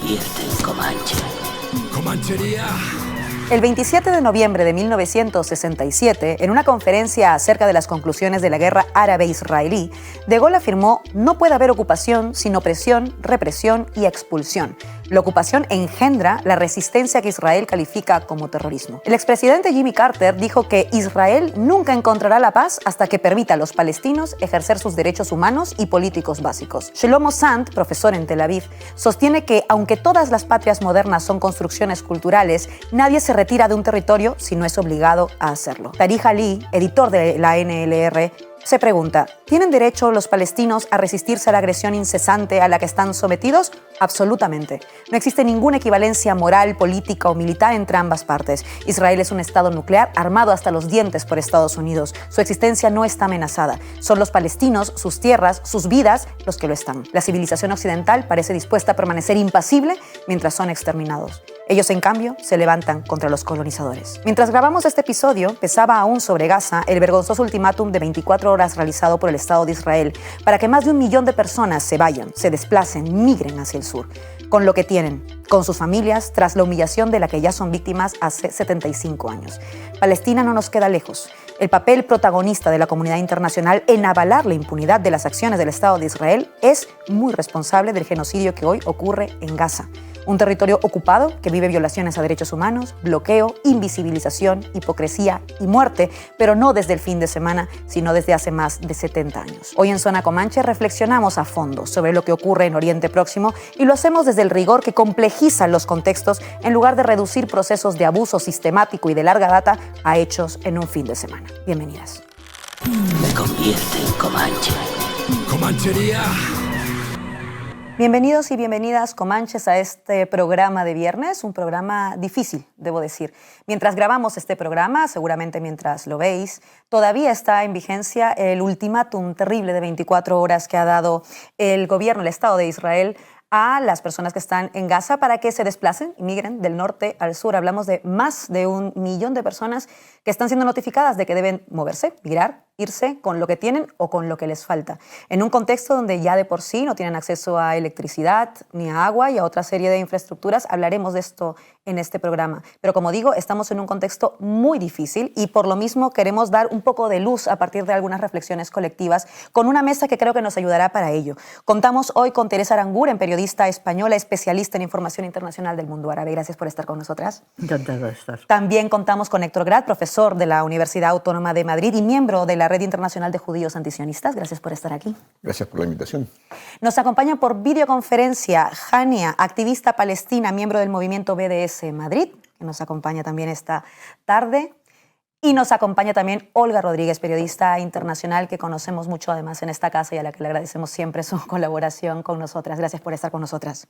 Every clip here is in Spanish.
convierte en Comanche. ¡Comanchería! El 27 de noviembre de 1967, en una conferencia acerca de las conclusiones de la guerra árabe-israelí, De Gaulle afirmó: no puede haber ocupación sin opresión, represión y expulsión. La ocupación engendra la resistencia que Israel califica como terrorismo. El expresidente Jimmy Carter dijo que Israel nunca encontrará la paz hasta que permita a los palestinos ejercer sus derechos humanos y políticos básicos. Shlomo Sand, profesor en Tel Aviv, sostiene que aunque todas las patrias modernas son construcciones culturales, nadie se retira de un territorio si no es obligado a hacerlo. Tariq Ali, editor de la NLR, se pregunta: ¿tienen derecho los palestinos a resistirse a la agresión incesante a la que están sometidos? Absolutamente. No existe ninguna equivalencia moral, política o militar entre ambas partes. Israel es un estado nuclear armado hasta los dientes por Estados Unidos. Su existencia no está amenazada. Son los palestinos, sus tierras, sus vidas los que lo están. La civilización occidental parece dispuesta a permanecer impasible mientras son exterminados. Ellos, en cambio, se levantan contra los colonizadores. Mientras grabamos este episodio, pesaba aún sobre Gaza el vergonzoso ultimátum de 24 horas realizado por el Estado de Israel para que más de 1 millón de personas se vayan, se desplacen, migren hacia el sur, con lo que tienen, con sus familias, tras la humillación de la que ya son víctimas hace 75 años. Palestina no nos queda lejos. El papel protagonista de la comunidad internacional en avalar la impunidad de las acciones del Estado de Israel es muy responsable del genocidio que hoy ocurre en Gaza. Un territorio ocupado que vive violaciones a derechos humanos, bloqueo, invisibilización, hipocresía y muerte, pero no desde el fin de semana, sino desde hace más de 70 años. Hoy en Zona Comanche reflexionamos a fondo sobre lo que ocurre en Oriente Próximo y lo hacemos desde el rigor que complejiza los contextos en lugar de reducir procesos de abuso sistemático y de larga data a hechos en un fin de semana. Bienvenidas. Me convierte en Comanche. ¡Comanchería! Bienvenidos y bienvenidas, comanches, a este programa de viernes, un programa difícil, debo decir. Mientras grabamos este programa, seguramente mientras lo veis, todavía está en vigencia el ultimátum terrible de 24 horas que ha dado el gobierno, el Estado de Israel, a las personas que están en Gaza para que se desplacen y migren del norte al sur. Hablamos de más de 1 millón de personas que están siendo notificadas de que deben moverse, migrar, irse con lo que tienen o con lo que les falta. En un contexto donde ya de por sí no tienen acceso a electricidad ni a agua y a otra serie de infraestructuras, hablaremos de esto en este programa. Pero como digo, estamos en un contexto muy difícil y por lo mismo queremos dar un poco de luz a partir de algunas reflexiones colectivas con una mesa que creo que nos ayudará para ello. Contamos hoy con Teresa Aranguren, periodista española, especialista en información internacional del mundo árabe. Gracias por estar con nosotras. Encantada de estar. También contamos con Héctor Grad, profesor de la Universidad Autónoma de Madrid y miembro de la Red Internacional de Judíos Antisionistas. Gracias por estar aquí. Gracias por la invitación. Nos acompaña por videoconferencia Hania, activista palestina, miembro del movimiento BDS Madrid, que nos acompaña también esta tarde. Y nos acompaña también Olga Rodríguez, periodista internacional que conocemos mucho además en esta casa y a la que le agradecemos siempre su colaboración con nosotras. Gracias por estar con nosotras.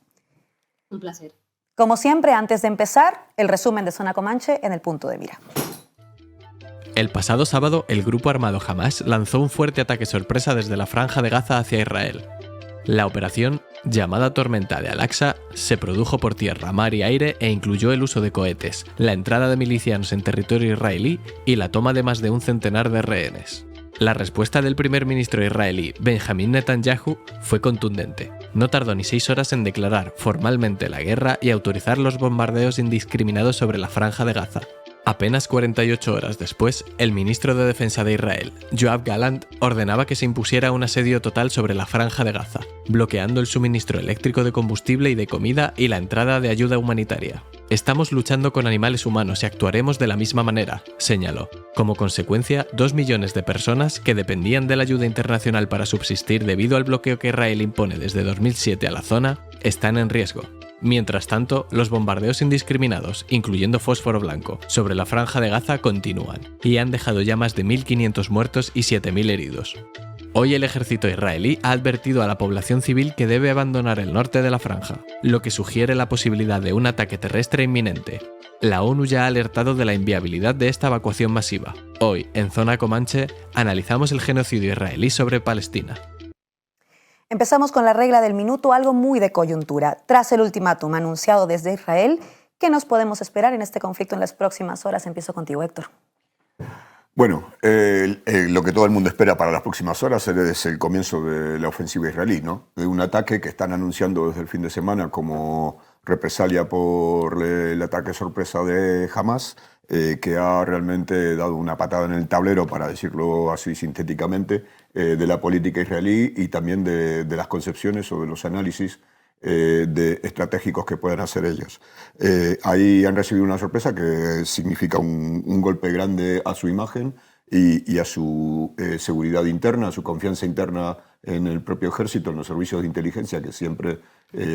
Un placer. Como siempre, antes de empezar, el resumen de Zona Comanche en el punto de mira. El pasado sábado, el grupo armado Hamas lanzó un fuerte ataque sorpresa desde la Franja de Gaza hacia Israel. La operación, llamada Tormenta de Al-Aqsa, se produjo por tierra, mar y aire e incluyó el uso de cohetes, la entrada de milicianos en territorio israelí y la toma de más de 1 centenar de rehenes. La respuesta del primer ministro israelí, Benjamin Netanyahu, fue contundente. No tardó ni 6 horas en declarar formalmente la guerra y autorizar los bombardeos indiscriminados sobre la Franja de Gaza. Apenas 48 horas después, el ministro de Defensa de Israel, Yoav Gallant, ordenaba que se impusiera un asedio total sobre la Franja de Gaza, bloqueando el suministro eléctrico de combustible y de comida y la entrada de ayuda humanitaria. Estamos luchando con animales humanos y actuaremos de la misma manera, señaló. Como consecuencia, 2 millones de personas que dependían de la ayuda internacional para subsistir debido al bloqueo que Israel impone desde 2007 a la zona, están en riesgo. Mientras tanto, los bombardeos indiscriminados, incluyendo fósforo blanco, sobre la Franja de Gaza continúan, y han dejado ya más de 1.500 muertos y 7.000 heridos. Hoy el ejército israelí ha advertido a la población civil que debe abandonar el norte de la franja, lo que sugiere la posibilidad de un ataque terrestre inminente. La ONU ya ha alertado de la inviabilidad de esta evacuación masiva. Hoy, en Zona Comanche, analizamos el genocidio israelí sobre Palestina. Empezamos con la regla del minuto, algo muy de coyuntura. Tras el ultimátum anunciado desde Israel, ¿qué nos podemos esperar en este conflicto en las próximas horas? Empiezo contigo, Héctor. Bueno, lo que todo el mundo espera para las próximas horas es el comienzo de la ofensiva israelí, ¿no? De un ataque que están anunciando desde el fin de semana como represalia por el ataque sorpresa de Hamas, que ha realmente dado una patada en el tablero, para decirlo así sintéticamente, de la política israelí y también de las concepciones o de los análisis estratégicos que puedan hacer ellos. Ahí han recibido una sorpresa que significa un golpe grande a su imagen y a su seguridad interna, a su confianza interna en el propio ejército, en los servicios de inteligencia que siempre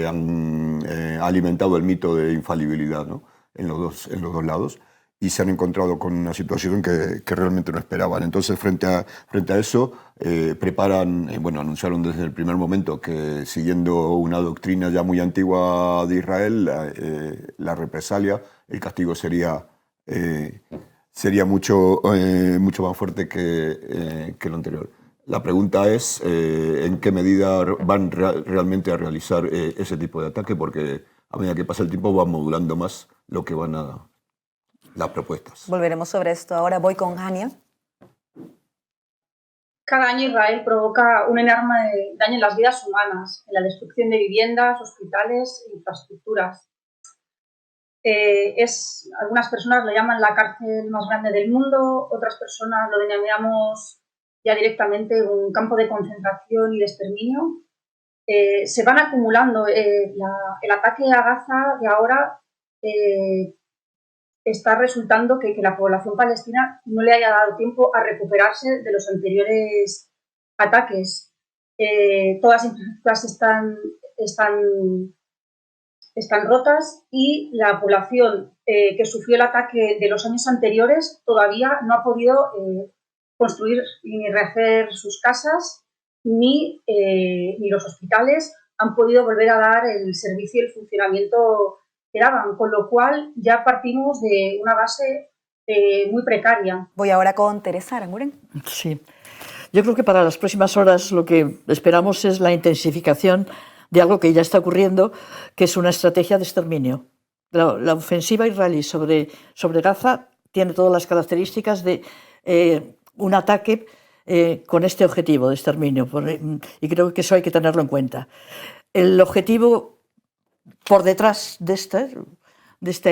han alimentado el mito de infalibilidad, ¿no? en los dos lados. Y se han encontrado con una situación que realmente no esperaban. Entonces, frente a eso, anunciaron desde el primer momento que, siguiendo una doctrina ya muy antigua de Israel, la represalia, el castigo sería mucho más fuerte que lo anterior. La pregunta es en qué medida van realmente a realizar ese tipo de ataque, porque a medida que pasa el tiempo van modulando más lo que van a las propuestas. Volveremos sobre esto. Ahora voy con Hania. Cada año Israel provoca un enorme daño en las vidas humanas, en la destrucción de viviendas, hospitales e infraestructuras. Algunas personas lo llaman la cárcel más grande del mundo, otras personas lo denominamos ya directamente un campo de concentración y de exterminio. Se van acumulando. El ataque a Gaza de ahora está resultando que la población palestina no le haya dado tiempo a recuperarse de los anteriores ataques. Todas las infraestructuras están rotas y la población que sufrió el ataque de los años anteriores todavía no ha podido construir ni rehacer sus casas, ni los hospitales han podido volver a dar el servicio y el funcionamiento que daban, con lo cual ya partimos de una base muy precaria. Voy ahora con Teresa Aranguren. Sí, yo creo que para las próximas horas lo que esperamos es la intensificación de algo que ya está ocurriendo, que es una estrategia de exterminio. La ofensiva israelí sobre Gaza tiene todas las características de un ataque con este objetivo de exterminio, y creo que eso hay que tenerlo en cuenta. El objetivo por detrás de esta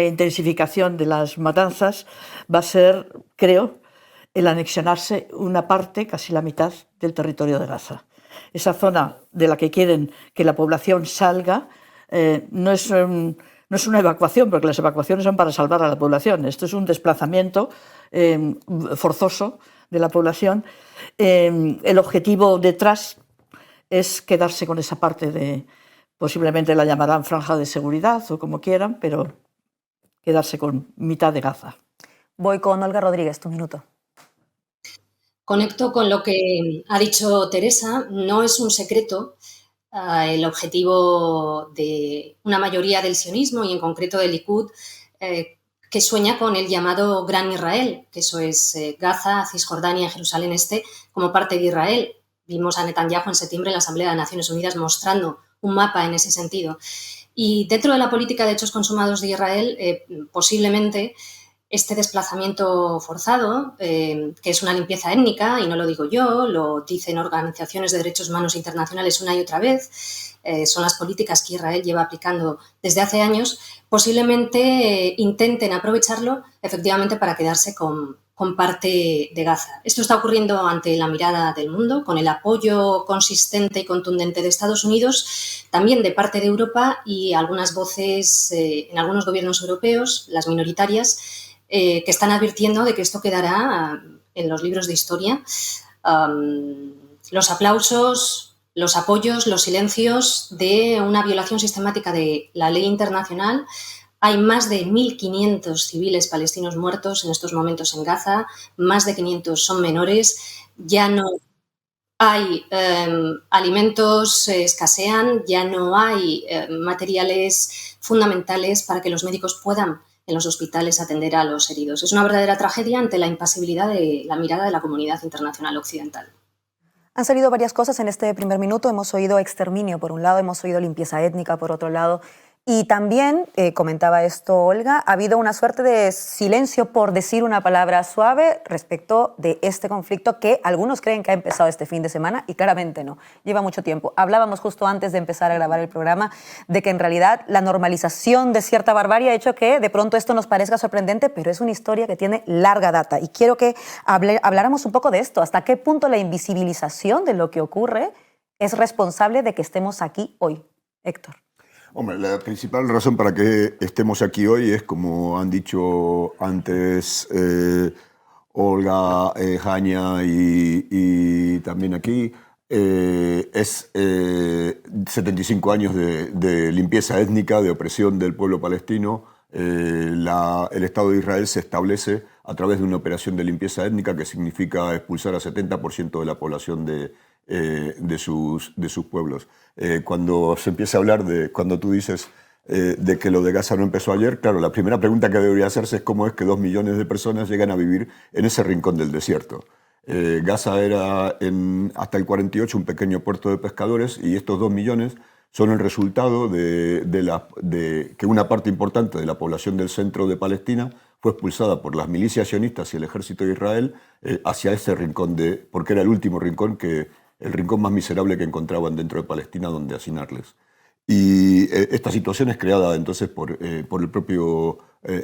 intensificación de las matanzas va a ser, creo, el anexionarse una parte, casi la mitad, del territorio de Gaza. Esa zona de la que quieren que la población salga no es una evacuación, porque las evacuaciones son para salvar a la población. Esto es un desplazamiento forzoso de la población. El objetivo detrás es quedarse con esa parte posiblemente la llamarán franja de seguridad o como quieran, pero quedarse con mitad de Gaza. Voy con Olga Rodríguez, tu minuto. Conecto con lo que ha dicho Teresa. No es un secreto el objetivo de una mayoría del sionismo y en concreto del Likud, que sueña con el llamado Gran Israel, que eso es Gaza, Cisjordania, Jerusalén Este, como parte de Israel. Vimos a Netanyahu en septiembre en la Asamblea de Naciones Unidas mostrando un mapa en ese sentido. Y dentro de la política de hechos consumados de Israel, posiblemente este desplazamiento forzado, que es una limpieza étnica, y no lo digo yo, lo dicen organizaciones de derechos humanos internacionales una y otra vez, son las políticas que Israel lleva aplicando desde hace años, posiblemente intenten aprovecharlo efectivamente para quedarse con parte de Gaza. Esto está ocurriendo ante la mirada del mundo, con el apoyo consistente y contundente de Estados Unidos, también de parte de Europa y algunas voces en algunos gobiernos europeos, las minoritarias, que están advirtiendo de que esto quedará en los libros de historia. Los aplausos, los apoyos, los silencios de una violación sistemática de la ley internacional. Hay más de 1.500 civiles palestinos muertos en estos momentos en Gaza, más de 500 son menores, ya no hay alimentos, escasean, ya no hay materiales fundamentales para que los médicos puedan en los hospitales atender a los heridos. Es una verdadera tragedia ante la impasibilidad de la mirada de la comunidad internacional occidental. Han salido varias cosas en este primer minuto. Hemos oído exterminio por un lado, hemos oído limpieza étnica por otro lado. Y también, comentaba esto Olga, ha habido una suerte de silencio, por decir una palabra suave, respecto de este conflicto que algunos creen que ha empezado este fin de semana y claramente no, lleva mucho tiempo. Hablábamos justo antes de empezar a grabar el programa de que en realidad la normalización de cierta barbarie ha hecho que de pronto esto nos parezca sorprendente, pero es una historia que tiene larga data. Y quiero que habláramos un poco de esto, hasta qué punto la invisibilización de lo que ocurre es responsable de que estemos aquí hoy. Héctor. Hombre, la principal razón para que estemos aquí hoy es, como han dicho antes Olga, Jania y también aquí, es 75 años de limpieza étnica, de opresión del pueblo palestino. El Estado de Israel se establece a través de una operación de limpieza étnica que significa expulsar a 70% de la población de sus pueblos. Cuando se empieza a hablar cuando tú dices de que lo de Gaza no empezó ayer, claro, la primera pregunta que debería hacerse es cómo es que 2 millones de personas llegan a vivir en ese rincón del desierto. Gaza era hasta el 48 un pequeño puerto de pescadores, y estos 2 millones son el resultado de que una parte importante de la población del centro de Palestina fue expulsada por las milicias sionistas y el ejército de Israel hacia ese rincón, porque era el último rincón, el rincón más miserable que encontraban dentro de Palestina donde hacinarles. Y esta situación es creada entonces por el propio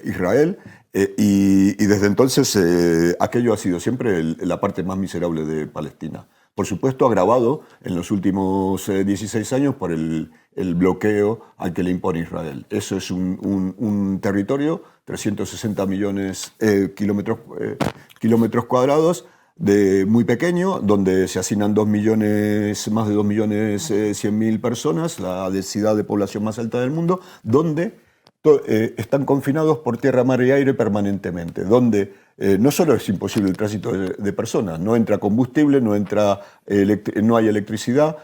Israel, y desde entonces aquello ha sido siempre la parte más miserable de Palestina. Por supuesto, agravado en los últimos 16 años por el bloqueo al que le impone Israel. Eso es un territorio, 360 millones kilómetros cuadrados, muy pequeño, donde se hacinan más de 2 millones 100.000 personas, la densidad de población más alta del mundo, donde están confinados por tierra, mar y aire permanentemente, donde no solo es imposible el tránsito de personas, no entra combustible, no hay electricidad,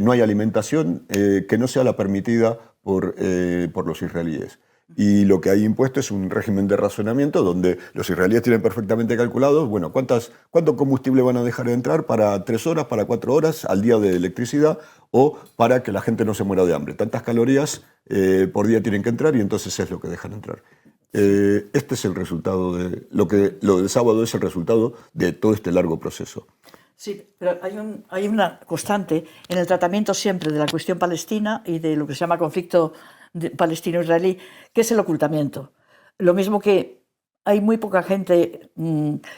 no hay alimentación que no sea la permitida por los israelíes. Y lo que hay impuesto es un régimen de racionamiento donde los israelíes tienen perfectamente calculado, bueno, cuánto combustible van a dejar de entrar para 3 horas, para 4 horas al día de electricidad, o para que la gente no se muera de hambre. Tantas calorías por día tienen que entrar, y entonces es lo que dejan entrar. Este es el resultado lo del sábado es el resultado de todo este largo proceso. Sí, pero hay una constante en el tratamiento siempre de la cuestión palestina y de lo que se llama conflicto palestino-israelí, que es el ocultamiento. Lo mismo que hay muy poca gente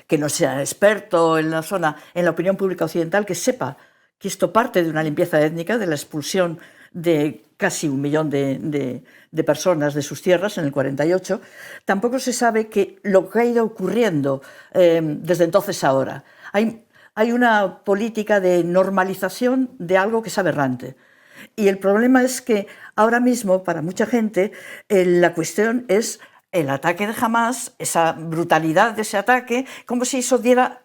que no sea experto en la zona, en la opinión pública occidental, que sepa que esto parte de una limpieza étnica, de la expulsión de casi 1 millón de personas de sus tierras en el 48. Tampoco se sabe que lo que ha ido ocurriendo desde entonces a ahora. Hay una política de normalización de algo que es aberrante. Y el problema es que ahora mismo, para mucha gente, la cuestión es el ataque de Hamás, esa brutalidad de ese ataque, como si eso diera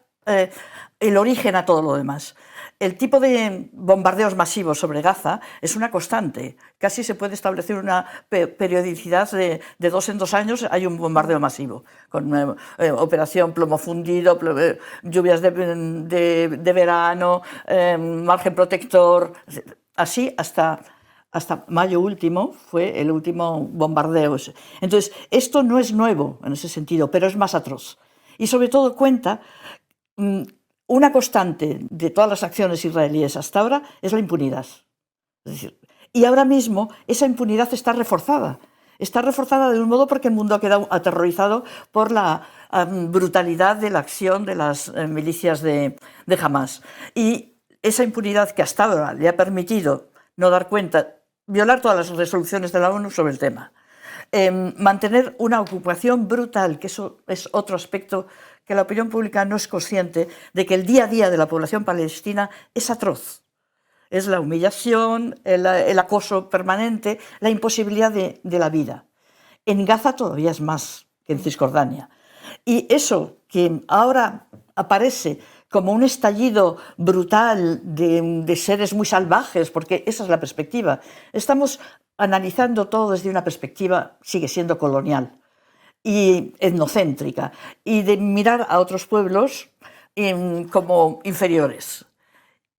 el origen a todo lo demás. El tipo de bombardeos masivos sobre Gaza es una constante. Casi se puede establecer una periodicidad de 2 en 2 años hay un bombardeo masivo, con operación plomo fundido, lluvias de verano, margen protector, así hasta mayo último fue el último bombardeo. Entonces, esto no es nuevo en ese sentido, pero es más atroz. Y sobre todo cuenta... Una constante de todas las acciones israelíes hasta ahora es la impunidad. Es decir, y ahora mismo esa impunidad está reforzada. Está reforzada de un modo porque el mundo ha quedado aterrorizado por la brutalidad de la acción de las milicias de Hamás. Y esa impunidad que hasta ahora le ha permitido no dar cuenta, violar todas las resoluciones de la ONU sobre el tema, mantener una ocupación brutal, que eso es otro aspecto que la opinión pública no es consciente de, que el día a día de la población palestina es atroz. Es la humillación, el acoso permanente, la imposibilidad de la vida. En Gaza todavía es más que en Cisjordania. Y eso que ahora aparece como un estallido brutal de seres muy salvajes, porque esa es la perspectiva. Estamos analizando todo desde una perspectiva, sigue siendo colonial y etnocéntrica, y de mirar a otros pueblos como inferiores.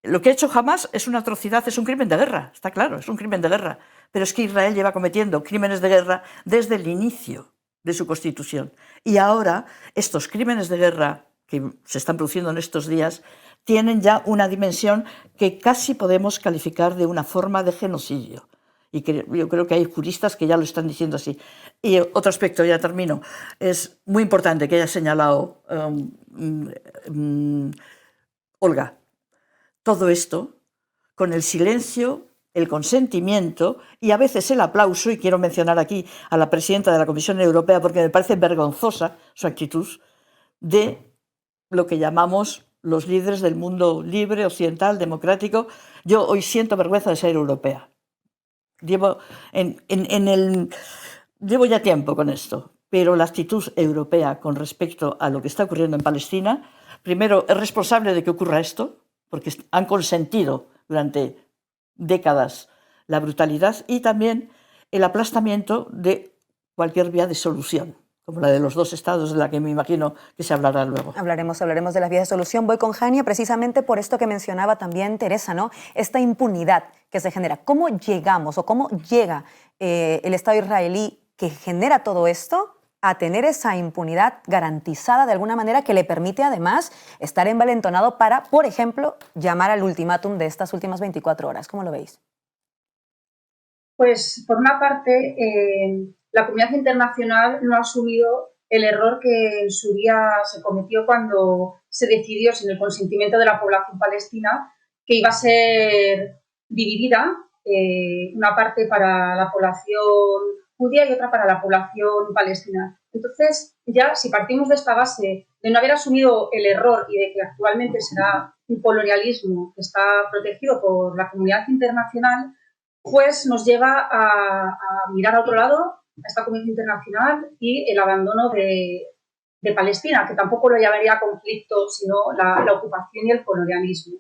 Lo que ha hecho Hamás es una atrocidad, es un crimen de guerra, está claro, es un crimen de guerra, Pero es que Israel lleva cometiendo crímenes de guerra desde el inicio de su constitución. Y ahora estos crímenes de guerra que se están produciendo en estos días tienen ya una dimensión que casi podemos calificar de una forma de genocidio. Y que yo creo que hay juristas que ya lo están diciendo así. Y otro aspecto, ya termino, es muy importante que haya señalado Olga. Todo esto con el silencio, el consentimiento y a veces el aplauso, y quiero mencionar aquí a la presidenta de la Comisión Europea porque me parece vergonzosa su actitud, de lo que llamamos los líderes del mundo libre, occidental, democrático. Yo hoy siento vergüenza de ser europea. Llevo ya tiempo con esto, pero la actitud europea con respecto a lo que está ocurriendo en Palestina, primero, es responsable de que ocurra esto, porque han consentido durante décadas la brutalidad y también el aplastamiento de cualquier vía de solución, como la de los dos estados, de la que me imagino que se hablará luego. Hablaremos de las vías de solución. Voy con Hania precisamente por esto que mencionaba también Teresa, ¿no? Esta impunidad que se genera. ¿Cómo llegamos o cómo llega el Estado israelí que genera todo esto a tener esa impunidad garantizada de alguna manera que le permite además estar envalentonado para, por ejemplo, llamar al ultimátum de estas últimas 24 horas? ¿Cómo lo veis? Pues, por una parte, la comunidad internacional no ha asumido el error que en su día se cometió cuando se decidió, sin el consentimiento de la población palestina, que iba a ser dividida, una parte para la población judía y otra para la población palestina. Entonces, ya si partimos de esta base de no haber asumido el error y de que actualmente será un colonialismo que está protegido por la comunidad internacional, pues nos lleva a mirar a otro lado, a esta comunidad internacional y el abandono de Palestina, que tampoco lo llamaría conflicto, sino la ocupación y el colonialismo.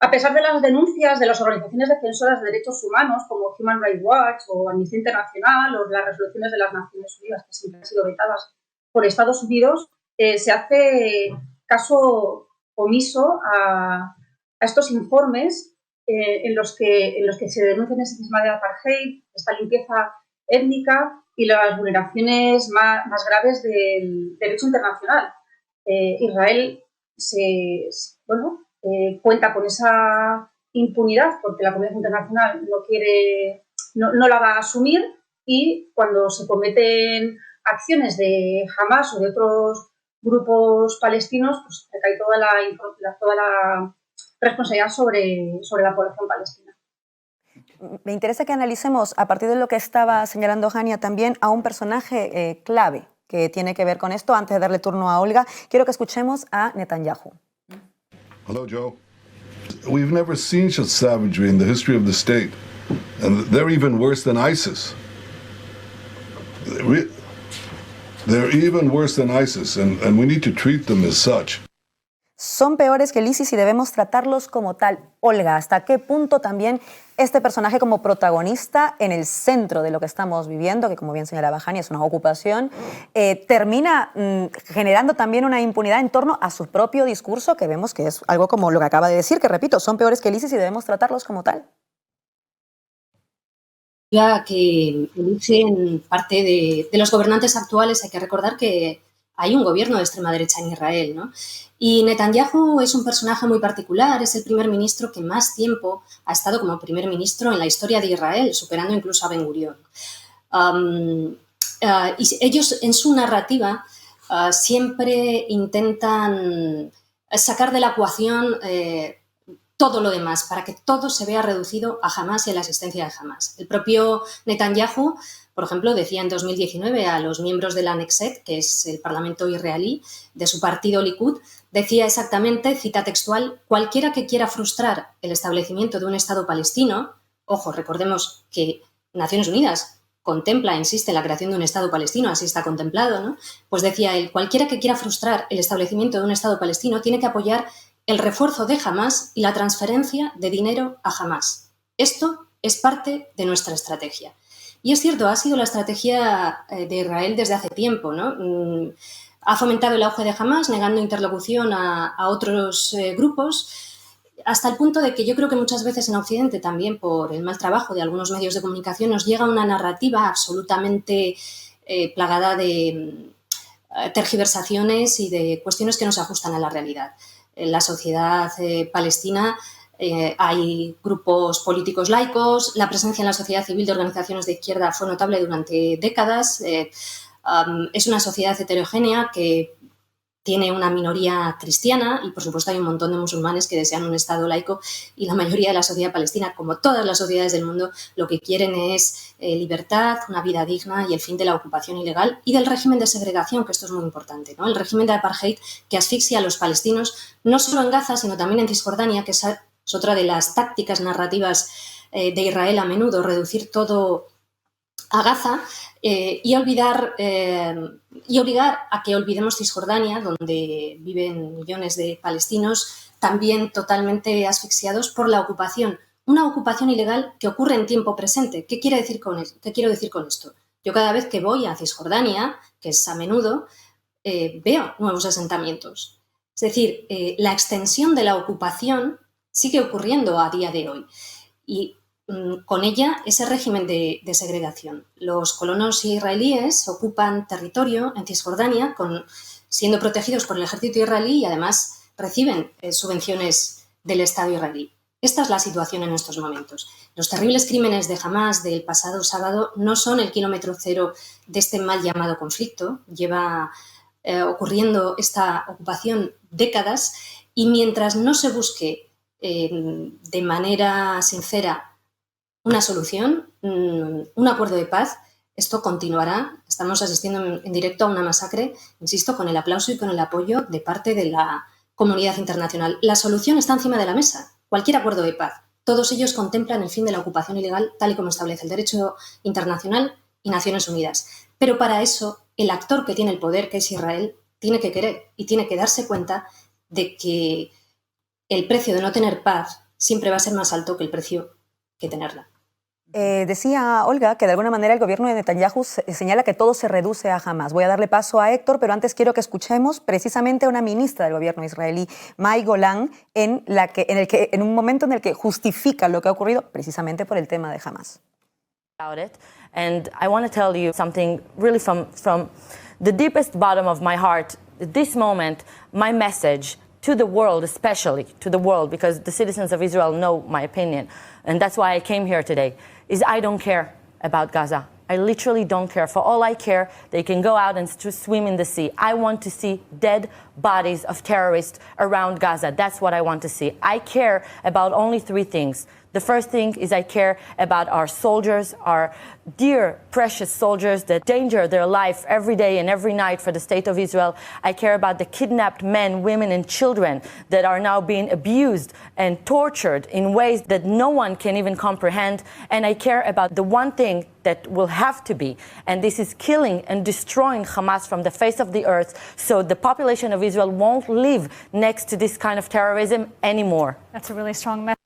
A pesar de las denuncias de las organizaciones defensoras de derechos humanos como Human Rights Watch o Amnistía Internacional o las resoluciones de las Naciones Unidas, que siempre han sido vetadas por Estados Unidos, se hace caso omiso a estos informes en los que se denuncian ese sistema de apartheid, esta limpieza étnica y las vulneraciones más graves del derecho internacional. Israel cuenta con esa impunidad porque la comunidad internacional no la va a asumir, y cuando se cometen acciones de Hamas o de otros grupos palestinos, pues recae toda la responsabilidad sobre la población palestina. Me interesa que analicemos, a partir de lo que estaba señalando Hania, también a un personaje clave que tiene que ver con esto. Antes de darle turno a Olga, quiero que escuchemos a Netanyahu. Hello, Joe. We've never seen such savagery in the history of the state. And they're even worse than ISIS. They're even worse than ISIS, and we need to treat them as such. Son peores que el ISIS y debemos tratarlos como tal. Olga, ¿hasta qué punto también este personaje como protagonista en el centro de lo que estamos viviendo, que como bien señalaba Hania es una ocupación, termina generando también una impunidad en torno a su propio discurso, que vemos que es algo como lo que acaba de decir, que repito, son peores que el ISIS y debemos tratarlos como tal? Ya que eligen parte de los gobernantes actuales, hay que recordar que hay un gobierno de extrema derecha en Israel, ¿no? Y Netanyahu es un personaje muy particular, es el primer ministro que más tiempo ha estado como primer ministro en la historia de Israel, superando incluso a Ben Gurión. Y ellos en su narrativa siempre intentan sacar de la ecuación todo lo demás, para que todo se vea reducido a Hamas y a la existencia de Hamas. El propio Netanyahu, por ejemplo, decía en 2019 a los miembros de la Knesset, que es el parlamento israelí, de su partido Likud, decía exactamente, cita textual, cualquiera que quiera frustrar el establecimiento de un Estado palestino, ojo, recordemos que Naciones Unidas contempla, insiste en la creación de un Estado palestino, así está contemplado, ¿no? Pues decía él, cualquiera que quiera frustrar el establecimiento de un Estado palestino tiene que apoyar el refuerzo de Hamas y la transferencia de dinero a Hamas. Esto es parte de nuestra estrategia. Y es cierto, ha sido la estrategia de Israel desde hace tiempo, ¿no? Ha fomentado el auge de Hamas, negando interlocución a otros grupos. hasta el punto de que yo creo que muchas veces en Occidente, también por el mal trabajo de algunos medios de comunicación, nos llega una narrativa absolutamente plagada de tergiversaciones y de cuestiones que no se ajustan a la realidad. En la sociedad palestina hay grupos políticos laicos, la presencia en la sociedad civil de organizaciones de izquierda fue notable durante décadas, es una sociedad heterogénea que tiene una minoría cristiana y, por supuesto, hay un montón de musulmanes que desean un Estado laico y la mayoría de la sociedad palestina, como todas las sociedades del mundo, lo que quieren es libertad, una vida digna y el fin de la ocupación ilegal y del régimen de segregación, que esto es muy importante, ¿no? El régimen de apartheid que asfixia a los palestinos, no solo en Gaza, sino también en Cisjordania, que es otra de las tácticas narrativas de Israel a menudo, reducir todo a Gaza y obligar a que olvidemos Cisjordania, donde viven millones de palestinos también totalmente asfixiados por la ocupación. Una ocupación ilegal que ocurre en tiempo presente. ¿Qué quiero decir con esto? Yo cada vez que voy a Cisjordania, que es a menudo, veo nuevos asentamientos. Es decir, la extensión de la ocupación sigue ocurriendo a día de hoy. Y con ella ese régimen de segregación. Los colonos israelíes ocupan territorio en Cisjordania siendo protegidos por el ejército israelí y además reciben subvenciones del Estado israelí. Esta es la situación en estos momentos. Los terribles crímenes de Hamás del pasado sábado no son el kilómetro cero de este mal llamado conflicto. Lleva ocurriendo esta ocupación décadas y mientras no se busque de manera sincera una solución, un acuerdo de paz, esto continuará. Estamos asistiendo en directo a una masacre, insisto, con el aplauso y con el apoyo de parte de la comunidad internacional. La solución está encima de la mesa. Cualquier acuerdo de paz. Todos ellos contemplan el fin de la ocupación ilegal, tal y como establece el derecho internacional y Naciones Unidas. Pero para eso, el actor que tiene el poder, que es Israel, tiene que querer y tiene que darse cuenta de que el precio de no tener paz siempre va a ser más alto que el precio que tenerla. Decía Olga que de alguna manera el gobierno de Netanyahu señala que todo se reduce a Hamás. Voy a darle paso a Héctor, pero antes quiero que escuchemos precisamente a una ministra del gobierno israelí, Mai Golan, en un momento en el que justifica lo que ha ocurrido precisamente por el tema de Hamás. And I want to tell you something really from the deepest bottom of my heart. At this moment, my message to the world, especially to the world, because the citizens of Israel know my opinion, and that's why I came here today, is I don't care about Gaza. I literally don't care. For all I care, they can go out and swim in the sea. I want to see dead bodies of terrorists around Gaza. That's what I want to see. I care about only three things. The first thing is I care about our soldiers, our dear, precious soldiers that danger their life every day and every night for the state of Israel. I care about the kidnapped men, women, and children that are now being abused and tortured in ways that no one can even comprehend. And I care about the one thing that will have to be, and this is killing and destroying Hamas from the face of the earth so the population of Israel won't live next to this kind of terrorism anymore. That's a really strong message.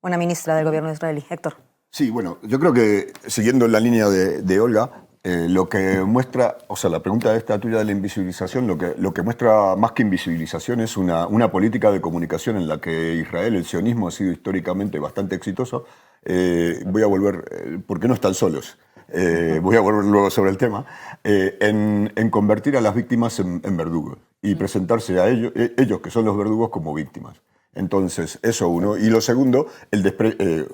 Una ministra del gobierno israelí. Héctor. Sí, bueno, yo creo que siguiendo la línea de Olga, lo que muestra, o sea, la pregunta esta tuya de la invisibilización, lo que muestra más que invisibilización es una política de comunicación en la que Israel, el sionismo, ha sido históricamente bastante exitoso. Voy a volver, porque no están solos, voy a volver luego sobre el tema, en convertir a las víctimas en verdugos y presentarse a ellos que son los verdugos como víctimas. Entonces, eso uno. Y lo segundo,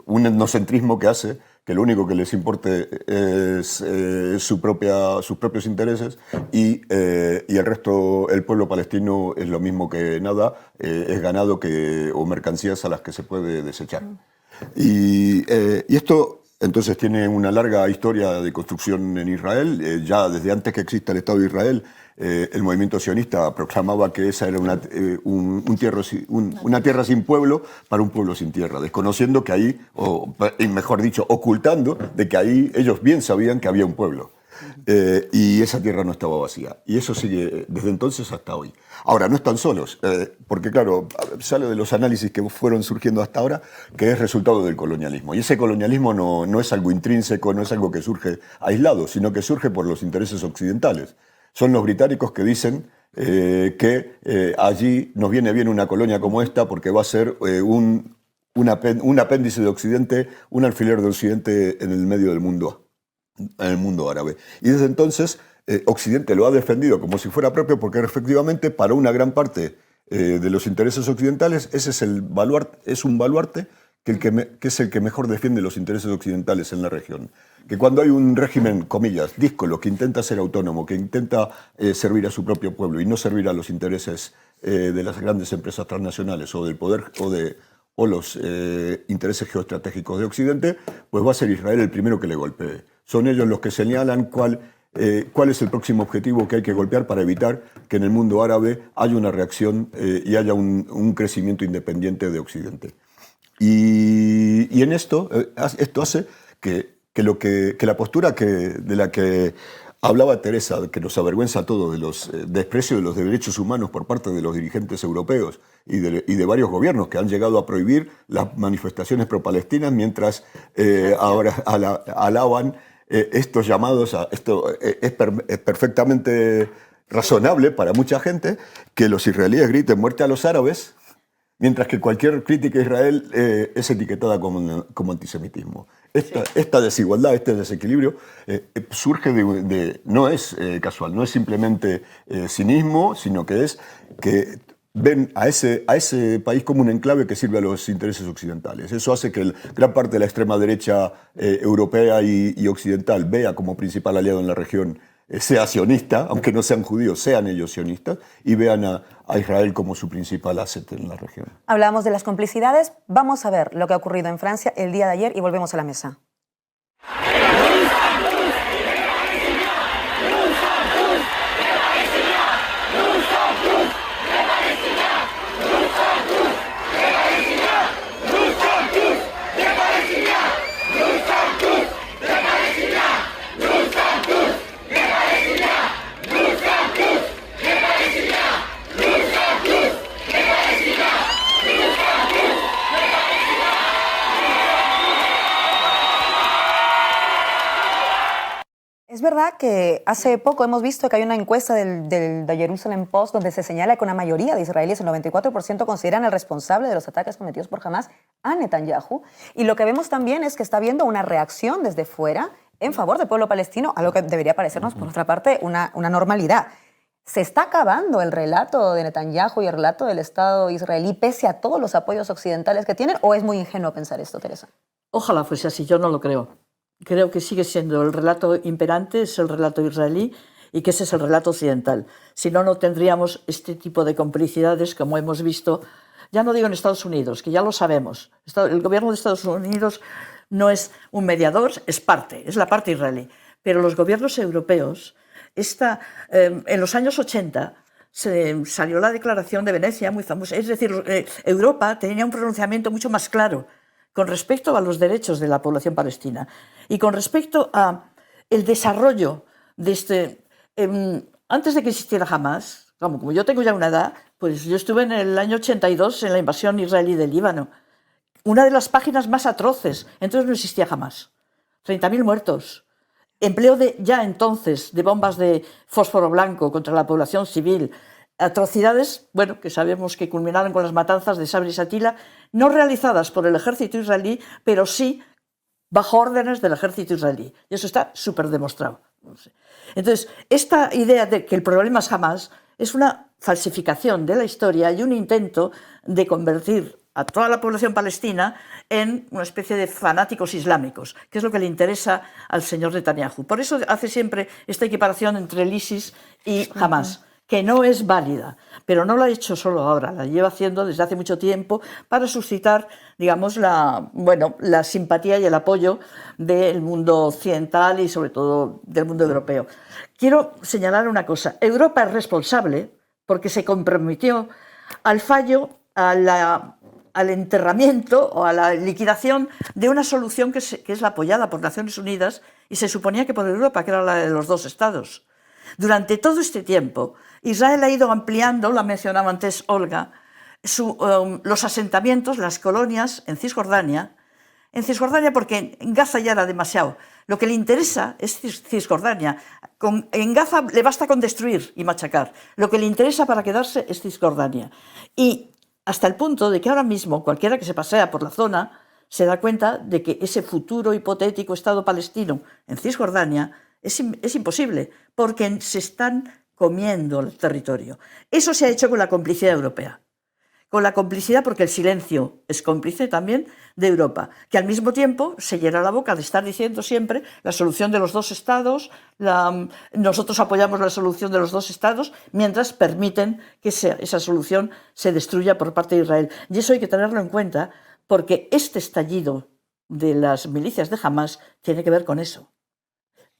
un etnocentrismo que hace que lo único que les importe es sus propios intereses y el resto, el pueblo palestino es lo mismo que nada, es ganado o mercancías a las que se puede desechar. Y esto entonces tiene una larga historia de construcción en Israel. Ya desde antes que exista el Estado de Israel, el movimiento sionista proclamaba que esa era una tierra sin pueblo para un pueblo sin tierra, desconociendo que ahí, o mejor dicho, ocultando de que ahí ellos bien sabían que había un pueblo. Y esa tierra no estaba vacía. Y eso sigue desde entonces hasta hoy. Ahora, no están solos, porque claro, sale de los análisis que fueron surgiendo hasta ahora, que es resultado del colonialismo. Y ese colonialismo no es algo intrínseco, no es algo que surge aislado, sino que surge por los intereses occidentales. Son los británicos que dicen que allí nos viene bien una colonia como esta porque va a ser un apéndice de Occidente, un alfiler de Occidente en el medio del mundo, en el mundo árabe. Y desde entonces Occidente lo ha defendido como si fuera propio porque efectivamente para una gran parte de los intereses occidentales ese es un baluarte que es el que mejor defiende los intereses occidentales en la región. Que cuando hay un régimen, comillas, díscolo, que intenta ser autónomo, que intenta servir a su propio pueblo y no servir a los intereses de las grandes empresas transnacionales o del poder o los intereses geoestratégicos de Occidente, pues va a ser Israel el primero que le golpee. Son ellos los que señalan cuál es el próximo objetivo que hay que golpear para evitar que en el mundo árabe haya una reacción y haya un crecimiento independiente de Occidente. Y en esto hace que la postura de la que hablaba Teresa, que nos avergüenza a todos de los desprecios de los derechos humanos por parte de los dirigentes europeos y de varios gobiernos que han llegado a prohibir las manifestaciones pro-palestinas mientras ahora alaban estos llamados a esto. Es perfectamente razonable para mucha gente que los israelíes griten muerte a los árabes, mientras que cualquier crítica a Israel es etiquetada como antisemitismo. Esta desigualdad, este desequilibrio, surge no es casual, no es simplemente cinismo, sino que es que ven a ese país como un enclave que sirve a los intereses occidentales. Eso hace que gran parte de la extrema derecha europea y occidental vea como principal aliado en la región sea sionista, aunque no sean judíos, sean ellos sionistas, y vean a Israel como su principal asset en la región. Hablábamos de las complicidades, vamos a ver lo que ha ocurrido en Francia el día de ayer y volvemos a la mesa. Es verdad que hace poco hemos visto que hay una encuesta del The Jerusalem Post donde se señala que una mayoría de israelíes, el 94%, consideran el responsable de los ataques cometidos por Hamas a Netanyahu. Y lo que vemos también es que está habiendo una reacción desde fuera en favor del pueblo palestino, algo que debería parecernos, por otra parte, una normalidad. ¿Se está acabando el relato de Netanyahu y el relato del Estado israelí pese a todos los apoyos occidentales que tienen? ¿O es muy ingenuo pensar esto, Teresa? Ojalá fuese así, yo no lo creo. Creo que sigue siendo el relato imperante, es el relato israelí y que ese es el relato occidental. Si no, no tendríamos este tipo de complicidades como hemos visto, ya no digo en Estados Unidos, que ya lo sabemos. El gobierno de Estados Unidos no es un mediador, es la parte israelí. Pero los gobiernos europeos, en los años 80 salió la Declaración de Venecia, muy famosa, es decir, Europa tenía un pronunciamiento mucho más claro con respecto a los derechos de la población palestina y con respecto a el desarrollo de antes de que existiera Hamas, como yo tengo ya una edad, pues yo estuve en el año 82 en la invasión israelí del Líbano. Una de las páginas más atroces, entonces no existía Hamas. 30.000 muertos. Empleo ya entonces de bombas de fósforo blanco contra la población civil. Atrocidades, que sabemos que culminaron con las matanzas de Sabra y Shatila, no realizadas por el ejército israelí, pero sí bajo órdenes del ejército israelí. Y eso está súper demostrado. Entonces, esta idea de que el problema es Hamas es una falsificación de la historia y un intento de convertir a toda la población palestina en una especie de fanáticos islámicos, que es lo que le interesa al señor Netanyahu. Por eso hace siempre esta equiparación entre el ISIS y Hamas, que no es válida, pero no lo ha hecho solo ahora, la lleva haciendo desde hace mucho tiempo para suscitar, digamos, la simpatía y el apoyo del mundo occidental y sobre todo del mundo europeo. Quiero señalar una cosa, Europa es responsable porque se comprometió al fallo, al enterramiento o a la liquidación de una solución que es la apoyada por Naciones Unidas y se suponía que por Europa, que era la de los dos estados. Durante todo este tiempo, Israel ha ido ampliando, la mencionaba antes Olga, los asentamientos, las colonias en Cisjordania porque en Gaza ya era demasiado. Lo que le interesa es Cisjordania. En Gaza le basta con destruir y machacar. Lo que le interesa para quedarse es Cisjordania. Y hasta el punto de que ahora mismo cualquiera que se pasea por la zona se da cuenta de que ese futuro hipotético Estado palestino en Cisjordania es imposible, porque se están comiendo el territorio. Eso se ha hecho con la complicidad europea. Con la complicidad, porque el silencio es cómplice también de Europa, que al mismo tiempo se llena la boca de estar diciendo siempre la solución de los dos estados, nosotros apoyamos la solución de los dos estados, mientras permiten que esa solución se destruya por parte de Israel. Y eso hay que tenerlo en cuenta, porque este estallido de las milicias de Hamás tiene que ver con eso.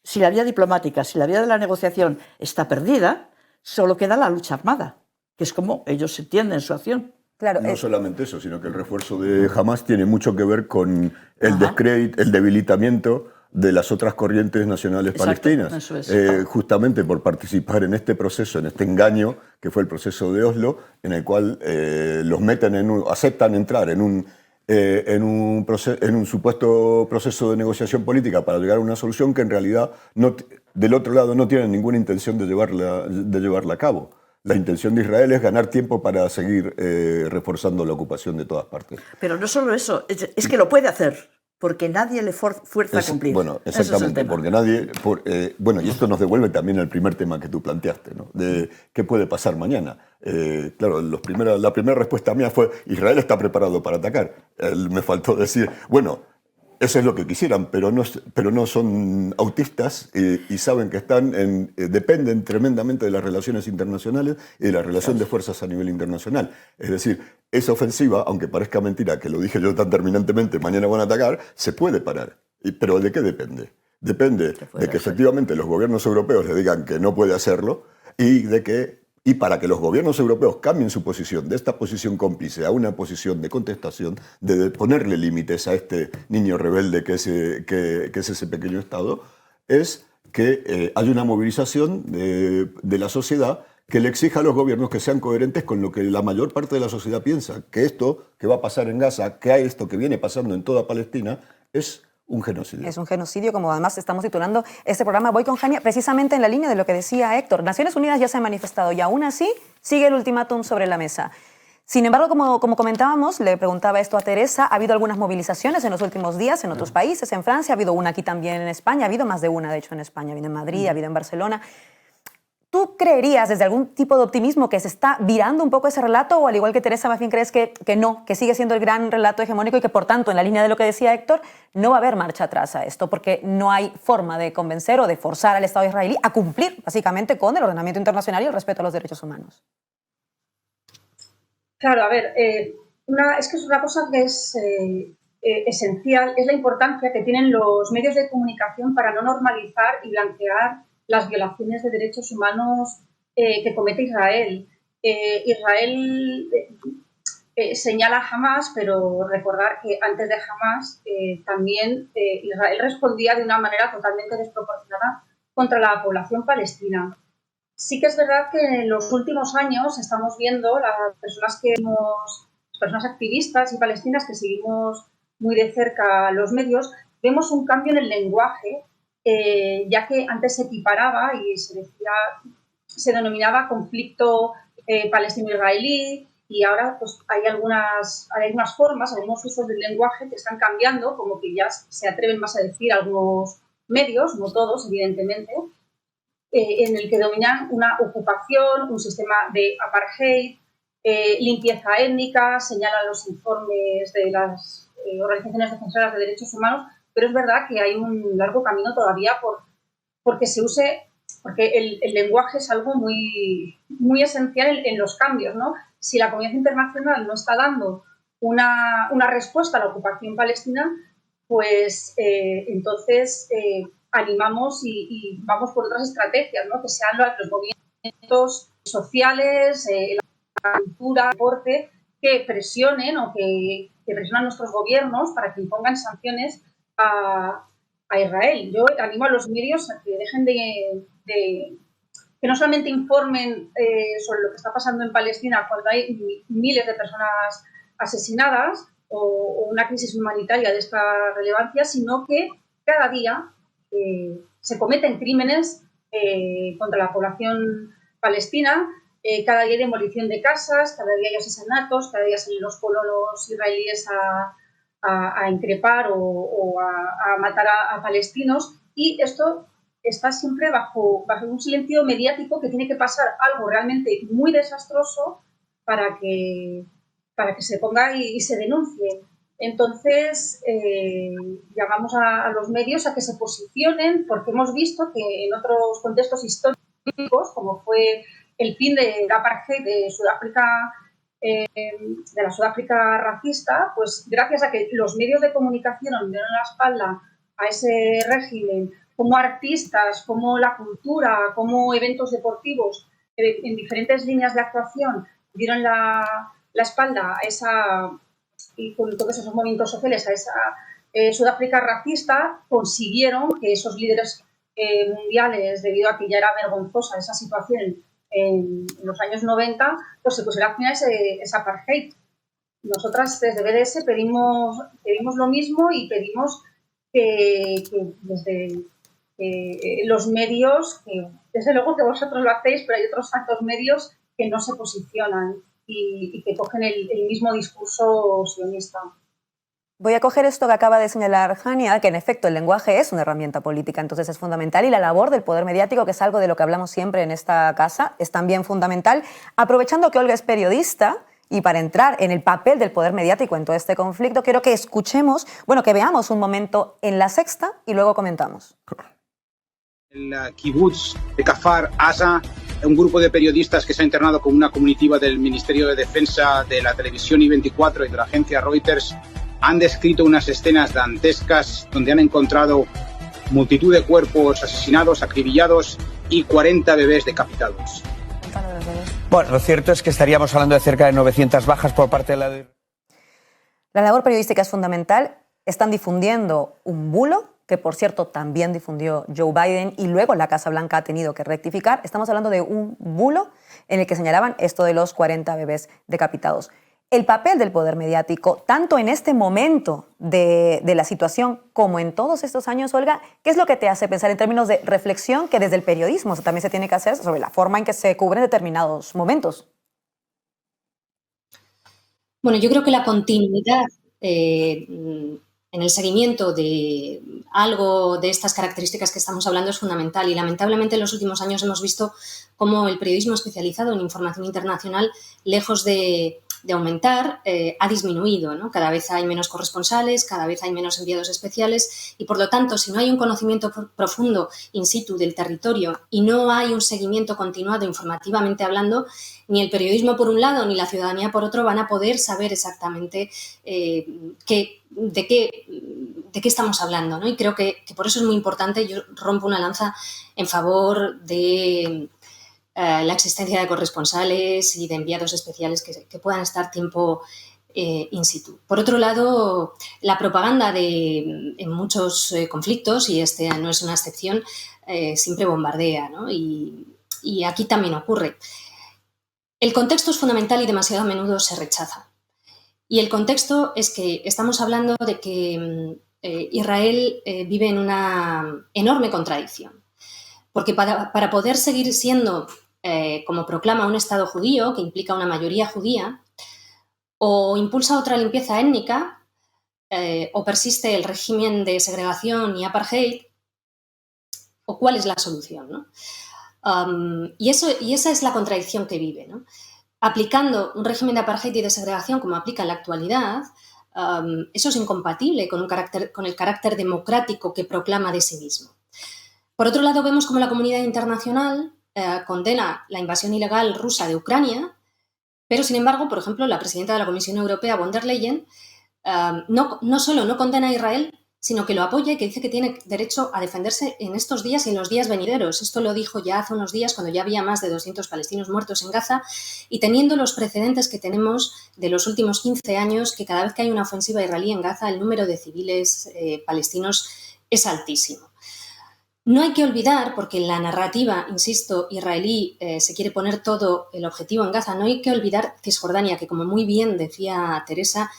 Si la vía diplomática, si la vía de la negociación está perdida, solo queda la lucha armada, que es como ellos entienden su acción. Claro, no solamente eso, sino que el refuerzo de Hamás tiene mucho que ver con el descrédito, el debilitamiento de las otras corrientes nacionales palestinas. Eso es. Justamente por participar en este proceso, en este engaño que fue el proceso de Oslo, en el cual los meten aceptan entrar en un supuesto proceso de negociación política para llegar a una solución que en realidad del otro lado no tienen ninguna intención de llevarla a cabo. La intención de Israel es ganar tiempo para seguir reforzando la ocupación de todas partes. Pero no solo eso, es que lo puede hacer, porque nadie le fuerza a cumplir. Bueno, exactamente, porque nadie... y esto nos devuelve también al primer tema que tú planteaste, ¿no? De qué puede pasar mañana. Claro, la primera respuesta mía fue: Israel está preparado para atacar. Me faltó decir, bueno, eso es lo que quisieran, pero no son autistas y saben que dependen tremendamente de las relaciones internacionales y de la relación de fuerzas a nivel internacional. Es decir, esa ofensiva, aunque parezca mentira que lo dije yo tan terminantemente, mañana van a atacar, se puede parar. ¿Pero de qué depende? Depende de que efectivamente los gobiernos europeos le digan que no puede hacerlo y para que los gobiernos europeos cambien su posición de esta posición cómplice a una posición de contestación, de ponerle límites a este niño rebelde que es ese pequeño Estado, es que hay una movilización de la sociedad que le exija a los gobiernos que sean coherentes con lo que la mayor parte de la sociedad piensa, que esto que va a pasar en Gaza, que hay esto que viene pasando en toda Palestina, es un genocidio. Es un genocidio, como además estamos titulando este programa. Voy con Jania precisamente en la línea de lo que decía Héctor. Naciones Unidas ya se ha manifestado y aún así sigue el ultimátum sobre la mesa. Sin embargo, como comentábamos, le preguntaba esto a Teresa, ha habido algunas movilizaciones en los últimos días en otros países, en Francia, ha habido una aquí también en España, ha habido más de una, de hecho, en España, ha habido en Madrid, ha habido en Barcelona. ¿Tú creerías desde algún tipo de optimismo que se está virando un poco ese relato o al igual que Teresa más bien crees que no, que sigue siendo el gran relato hegemónico y que por tanto en la línea de lo que decía Héctor no va a haber marcha atrás a esto porque no hay forma de convencer o de forzar al Estado israelí a cumplir básicamente con el ordenamiento internacional y el respeto a los derechos humanos? Claro, a ver, es que es una cosa que es esencial, es la importancia que tienen los medios de comunicación para no normalizar y blanquear las violaciones de derechos humanos que comete Israel. Israel señala a Hamás, pero recordar que antes de Hamás también Israel respondía de una manera totalmente desproporcionada contra la población palestina. Sí que es verdad que en los últimos años estamos viendo las personas activistas y palestinas que seguimos muy de cerca los medios, vemos un cambio en el lenguaje, ya que antes se equiparaba y se denominaba conflicto palestino-israelí y ahora pues, hay algunas formas, algunos usos del lenguaje que están cambiando, como que ya se atreven más a decir algunos medios, no todos evidentemente, en el que dominan una ocupación, un sistema de apartheid, limpieza étnica, señalan los informes de las organizaciones defensoras de derechos humanos, pero es verdad que hay un largo camino todavía porque el lenguaje es algo muy, muy esencial en los cambios, ¿no? Si la comunidad internacional no está dando una respuesta a la ocupación palestina, pues entonces animamos y vamos por otras estrategias, ¿no? Que sean los movimientos sociales, la cultura, el deporte, que presionen o que presionan a nuestros gobiernos para que impongan sanciones a Israel. Yo animo a los medios a que dejen que no solamente informen sobre lo que está pasando en Palestina cuando hay miles de personas asesinadas o una crisis humanitaria de esta relevancia, sino que cada día se cometen crímenes contra la población palestina. Cada día hay demolición de casas, cada día hay asesinatos, cada día salen los colonos israelíes a increpar o a matar a palestinos, y esto está siempre bajo un silencio mediático que tiene que pasar algo realmente muy desastroso para que se ponga y se denuncie. Entonces, llamamos a los medios a que se posicionen, porque hemos visto que en otros contextos históricos, como fue el fin de la apartheid de Sudáfrica, de la Sudáfrica racista, pues gracias a que los medios de comunicación nos dieron la espalda a ese régimen, como artistas, como la cultura, como eventos deportivos, en diferentes líneas de actuación, dieron la espalda a esa, y con todos esos movimientos sociales, a esa Sudáfrica racista, consiguieron que esos líderes mundiales, debido a que ya era vergonzosa esa situación en los años 90, pues se pusiera fin a ese apartheid. Nosotras desde BDS pedimos lo mismo, y pedimos que desde los medios, que desde luego que vosotros lo hacéis, pero hay otros tantos medios que no se posicionan y que cogen el mismo discurso sionista. Voy a coger esto que acaba de señalar Hania, que en efecto el lenguaje es una herramienta política, entonces es fundamental, y la labor del poder mediático, que es algo de lo que hablamos siempre en esta casa, es también fundamental. Aprovechando que Olga es periodista, y para entrar en el papel del poder mediático en todo este conflicto, quiero que escuchemos, que veamos un momento en La Sexta y luego comentamos. El kibutz de Kfar Aza, un grupo de periodistas que se ha internado con una comitiva del Ministerio de Defensa, de la televisión I24 y de la agencia Reuters, han descrito unas escenas dantescas donde han encontrado multitud de cuerpos asesinados, acribillados y 40 bebés decapitados. Bueno, lo cierto es que estaríamos hablando de cerca de 900 bajas por parte de la... La labor periodística es fundamental. Están difundiendo un bulo, que por cierto también difundió Joe Biden, y luego la Casa Blanca ha tenido que rectificar. Estamos hablando de un bulo en el que señalaban esto de los 40 bebés decapitados. El papel del poder mediático, tanto en este momento de la situación como en todos estos años, Olga, ¿qué es lo que te hace pensar en términos de reflexión que desde el periodismo también se tiene que hacer sobre la forma en que se cubren determinados momentos? Bueno, yo creo que la continuidad en el seguimiento de algo de estas características que estamos hablando es fundamental, y lamentablemente en los últimos años hemos visto cómo el periodismo especializado en información internacional, lejos de aumentar, ha disminuido, ¿no? Cada vez hay menos corresponsales, cada vez hay menos enviados especiales, y por lo tanto, si no hay un conocimiento profundo in situ del territorio y no hay un seguimiento continuado informativamente hablando, ni el periodismo por un lado ni la ciudadanía por otro van a poder saber exactamente de qué estamos hablando, ¿no? Y creo que por eso es muy importante. Yo rompo una lanza en favor de la existencia de corresponsales y de enviados especiales que puedan estar tiempo in situ. Por otro lado, la propaganda en muchos conflictos, y este no es una excepción, siempre bombardea, ¿no? Y aquí también ocurre. El contexto es fundamental y demasiado a menudo se rechaza. Y el contexto es que estamos hablando de que Israel vive en una enorme contradicción. Porque para poder seguir siendo, como proclama, un Estado judío, que implica una mayoría judía, o impulsa otra limpieza étnica, o persiste el régimen de segregación y apartheid, o cuál es la solución, ¿no? Y esa es la contradicción que vive, ¿no? Aplicando un régimen de apartheid y de segregación como aplica en la actualidad, eso es incompatible con el carácter democrático que proclama de sí mismo. Por otro lado, vemos como la comunidad internacional condena la invasión ilegal rusa de Ucrania, pero, sin embargo, por ejemplo, la presidenta de la Comisión Europea, von der Leyen, no solo no condena a Israel, sino que lo apoya y que dice que tiene derecho a defenderse en estos días y en los días venideros. Esto lo dijo ya hace unos días, cuando ya había más de 200 palestinos muertos en Gaza, y teniendo los precedentes que tenemos de los últimos 15 años, que cada vez que hay una ofensiva israelí en Gaza, el número de civiles palestinos es altísimo. No hay que olvidar, porque en la narrativa, insisto, israelí se quiere poner todo el objetivo en Gaza, no hay que olvidar Cisjordania, que, como muy bien decía Teresa,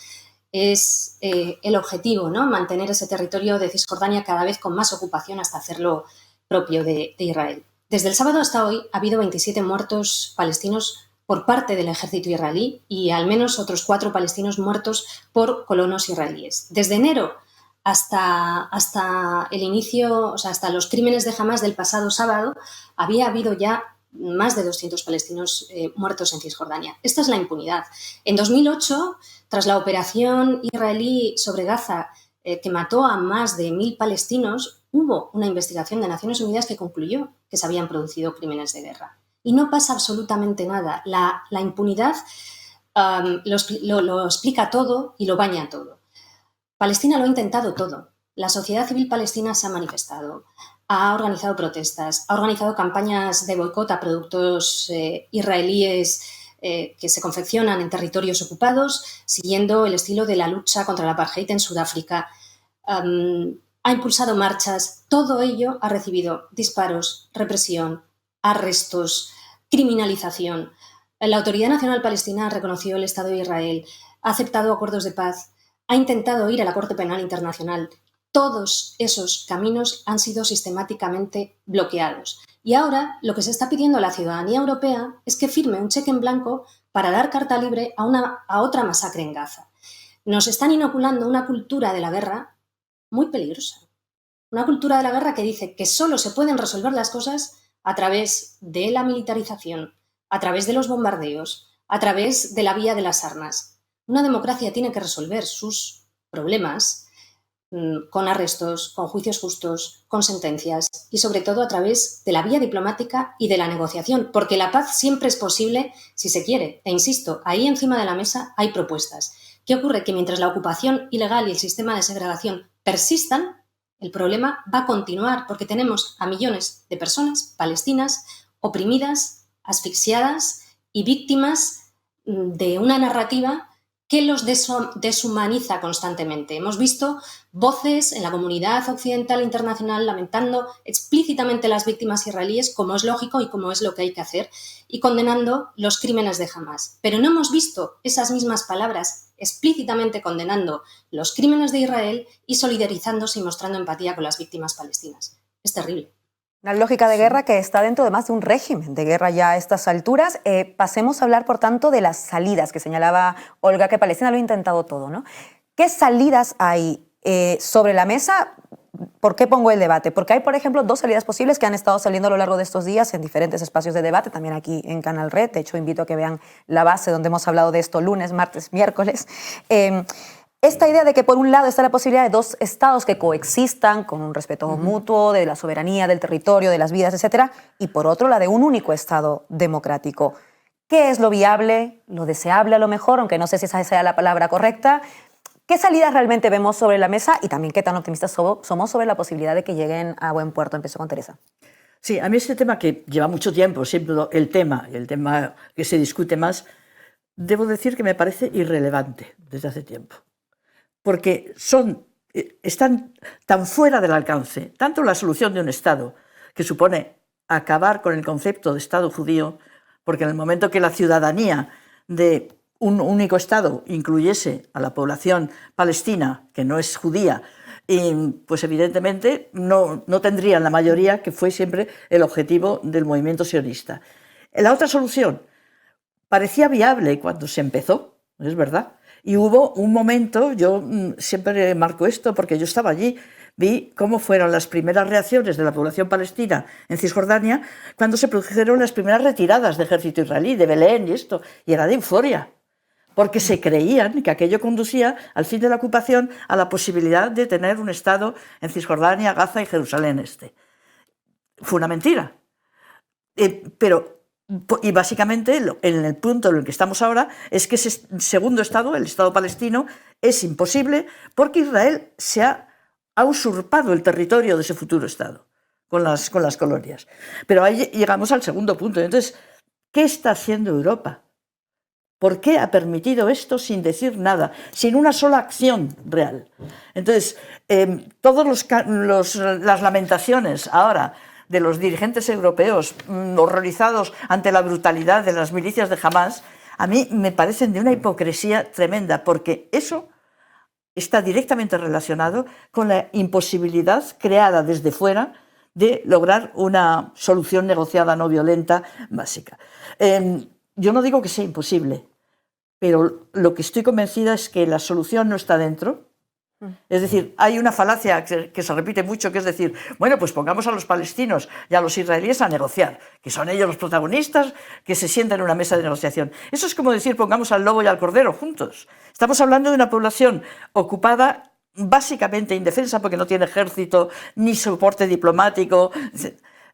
es el objetivo, ¿no? Mantener ese territorio de Cisjordania cada vez con más ocupación hasta hacerlo propio de Israel. Desde el sábado hasta hoy ha habido 27 muertos palestinos por parte del ejército israelí y al menos otros 4 palestinos muertos por colonos israelíes. Desde enero hasta el inicio, o sea, hasta los crímenes de Hamás del pasado sábado, había habido ya más de 200 palestinos muertos en Cisjordania. Esta es la impunidad. En 2008, tras la operación israelí sobre Gaza, que mató a más de 1.000 palestinos, hubo una investigación de Naciones Unidas que concluyó que se habían producido crímenes de guerra. Y no pasa absolutamente nada. La impunidad lo explica todo y lo baña todo. Palestina lo ha intentado todo. La sociedad civil palestina se ha manifestado, ha organizado protestas, ha organizado campañas de boicot a productos israelíes que se confeccionan en territorios ocupados, siguiendo el estilo de la lucha contra la apartheid en Sudáfrica. Ha impulsado marchas. Todo ello ha recibido disparos, represión, arrestos, criminalización. La Autoridad Nacional Palestina reconoció el Estado de Israel, ha aceptado acuerdos de paz, ha intentado ir a la Corte Penal Internacional. Todos esos caminos han sido sistemáticamente bloqueados. Y ahora lo que se está pidiendo a la ciudadanía europea es que firme un cheque en blanco para dar carta libre a otra masacre en Gaza. Nos están inoculando una cultura de la guerra muy peligrosa. Una cultura de la guerra que dice que solo se pueden resolver las cosas a través de la militarización, a través de los bombardeos, a través de la vía de las armas. Una democracia tiene que resolver sus problemas con arrestos, con juicios justos, con sentencias y sobre todo a través de la vía diplomática y de la negociación, porque la paz siempre es posible si se quiere. E insisto, ahí encima de la mesa hay propuestas. ¿Qué ocurre? Que mientras la ocupación ilegal y el sistema de segregación persistan, el problema va a continuar porque tenemos a millones de personas palestinas oprimidas, asfixiadas y víctimas de una narrativa que los deshumaniza constantemente. Hemos visto voces en la comunidad occidental e internacional lamentando explícitamente las víctimas israelíes, como es lógico y como es lo que hay que hacer, y condenando los crímenes de Hamás. Pero no hemos visto esas mismas palabras explícitamente condenando los crímenes de Israel y solidarizándose y mostrando empatía con las víctimas palestinas. Es terrible. Una lógica de guerra que está dentro de más de un régimen de guerra ya a estas alturas. Pasemos a hablar, por tanto, de las salidas que señalaba Olga, que Palestina lo ha intentado todo, ¿no? ¿Qué salidas hay sobre la mesa? ¿Por qué pongo el debate? Porque hay, por ejemplo, 2 salidas posibles que han estado saliendo a lo largo de estos días en diferentes espacios de debate, también aquí en Canal Red. De hecho, invito a que vean la base donde hemos hablado de esto lunes, martes, miércoles. Esta idea de que por un lado está la posibilidad de 2 estados que coexistan con un respeto mutuo de la soberanía, del territorio, de las vidas, etcétera, y por otro la de un único estado democrático. ¿Qué es lo viable, lo deseable a lo mejor, aunque no sé si esa sea la palabra correcta? ¿Qué salidas realmente vemos sobre la mesa y también qué tan optimistas somos sobre la posibilidad de que lleguen a buen puerto? Empiezo con Teresa. Sí, a mí este tema que lleva mucho tiempo, siempre el tema que se discute más, debo decir que me parece irrelevante desde hace tiempo. Porque están tan fuera del alcance, tanto la solución de un Estado, que supone acabar con el concepto de Estado judío, porque en el momento que la ciudadanía de un único Estado incluyese a la población palestina, que no es judía, pues evidentemente no tendrían la mayoría, que fue siempre el objetivo del movimiento sionista. La otra solución parecía viable cuando se empezó, es verdad. Y hubo un momento, yo siempre marco esto porque yo estaba allí, vi cómo fueron las primeras reacciones de la población palestina en Cisjordania cuando se produjeron las primeras retiradas de ejército israelí, de Belén y esto, y era de euforia, porque se creían que aquello conducía al fin de la ocupación a la posibilidad de tener un Estado en Cisjordania, Gaza y Jerusalén Este. Fue una mentira. Y básicamente en el punto en el que estamos ahora es que ese segundo Estado, el Estado palestino, es imposible porque Israel se ha usurpado el territorio de ese futuro Estado con las colonias. Pero ahí llegamos al segundo punto. Entonces, ¿qué está haciendo Europa? ¿Por qué ha permitido esto sin decir nada, sin una sola acción real? Entonces, todas las lamentaciones ahora de los dirigentes europeos horrorizados ante la brutalidad de las milicias de Hamás, a mí me parecen de una hipocresía tremenda, porque eso está directamente relacionado con la imposibilidad creada desde fuera de lograr una solución negociada no violenta básica. Yo no digo que sea imposible, pero lo que estoy convencida es que la solución no está dentro. Es decir, hay una falacia que se repite mucho, que es decir, bueno, pues pongamos a los palestinos y a los israelíes a negociar, que son ellos los protagonistas, que se sientan en una mesa de negociación. Eso es como decir, pongamos al lobo y al cordero juntos. Estamos hablando de una población ocupada, básicamente indefensa, porque no tiene ejército ni soporte diplomático,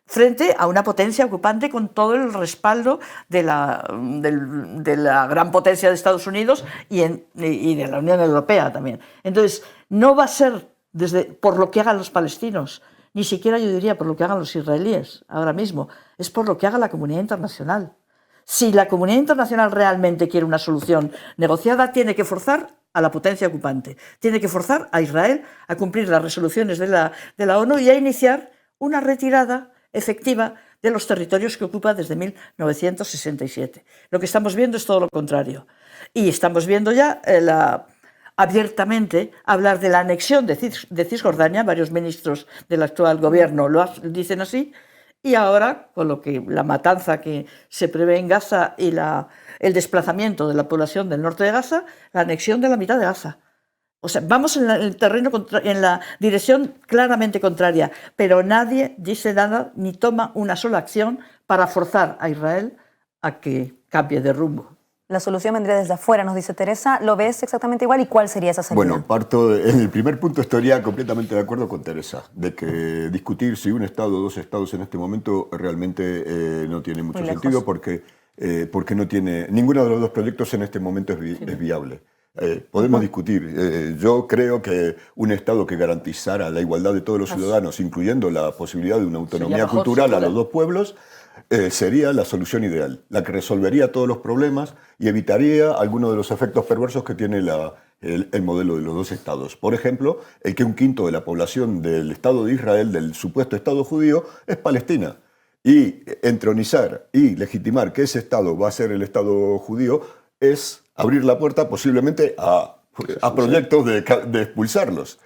frente a una potencia ocupante con todo el respaldo de la gran potencia de Estados Unidos y de la Unión Europea también. Entonces, no va a ser por lo que hagan los palestinos, ni siquiera yo diría por lo que hagan los israelíes ahora mismo, es por lo que haga la comunidad internacional. Si la comunidad internacional realmente quiere una solución negociada, tiene que forzar a la potencia ocupante, tiene que forzar a Israel a cumplir las resoluciones de la ONU y a iniciar una retirada efectiva de los territorios que ocupa desde 1967. Lo que estamos viendo es todo lo contrario. Y estamos viendo ya abiertamente hablar de la anexión de Cisjordania, varios ministros del actual gobierno lo dicen así, y ahora, con la matanza que se prevé en Gaza y el desplazamiento de la población del norte de Gaza, la anexión de la mitad de Gaza. O sea, vamos en la dirección claramente contraria, pero nadie dice nada ni toma una sola acción para forzar a Israel a que cambie de rumbo. La solución vendría desde afuera, nos dice Teresa. ¿Lo ves exactamente igual y cuál sería esa salida? Bueno, en el primer punto estaría completamente de acuerdo con Teresa, de que discutir si un Estado o dos Estados en este momento realmente no tiene mucho sentido porque no tiene, ninguno de los dos proyectos en este momento es viable. Podemos discutir. Yo creo que un Estado que garantizara la igualdad de todos los ciudadanos, incluyendo la posibilidad de una autonomía cultural a los dos pueblos, sería la solución ideal, la que resolvería todos los problemas y evitaría algunos de los efectos perversos que tiene el modelo de los dos Estados. Por ejemplo, el que un quinto de la población del Estado de Israel, del supuesto Estado judío, es palestina. Y entronizar y legitimar que ese Estado va a ser el Estado judío es abrir la puerta posiblemente a proyectos de expulsarlos.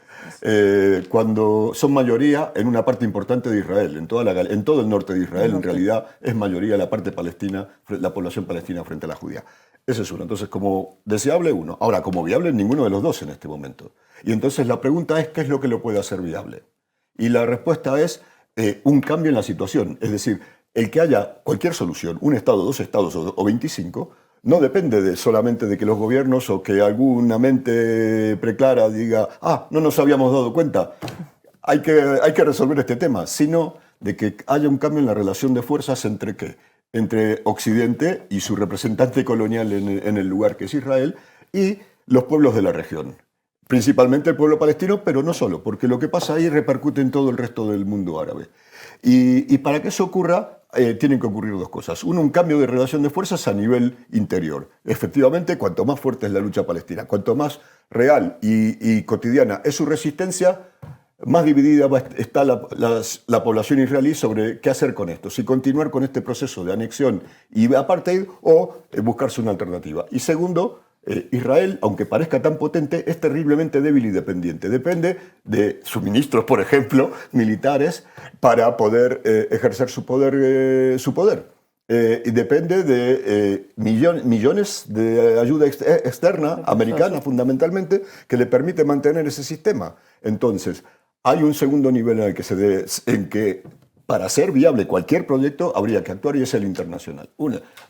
Cuando son mayoría en una parte importante de Israel, en todo el norte de Israel, en realidad es mayoría la parte palestina, la población palestina frente a la judía. Ese es uno. Entonces, como deseable, uno. Ahora, como viable, ninguno de los dos en este momento. Y entonces la pregunta es, ¿qué es lo que lo puede hacer viable? Y la respuesta es un cambio en la situación. Es decir, el que haya cualquier solución, un Estado, dos Estados o 25, no depende solamente de que los gobiernos o que alguna mente preclara diga, no nos habíamos dado cuenta, hay que resolver este tema, sino de que haya un cambio en la relación de fuerzas entre ¿qué? Entre Occidente y su representante colonial en el lugar que es Israel y los pueblos de la región. Principalmente el pueblo palestino, pero no solo, porque lo que pasa ahí repercute en todo el resto del mundo árabe. Y para que eso ocurra, tienen que ocurrir dos cosas. Uno, un cambio de relación de fuerzas a nivel interior. Efectivamente, cuanto más fuerte es la lucha palestina, cuanto más real y cotidiana es su resistencia, más dividida está la población israelí sobre qué hacer con esto. Si continuar con este proceso de anexión y apartheid o buscarse una alternativa. Y segundo, Israel, aunque parezca tan potente, es terriblemente débil y dependiente. Depende de suministros, por ejemplo, militares, para poder ejercer su poder. Y depende de millones de ayuda externa, americana fundamentalmente, que le permite mantener ese sistema. Entonces, hay un segundo nivel en que para ser viable cualquier proyecto habría que actuar y es el internacional.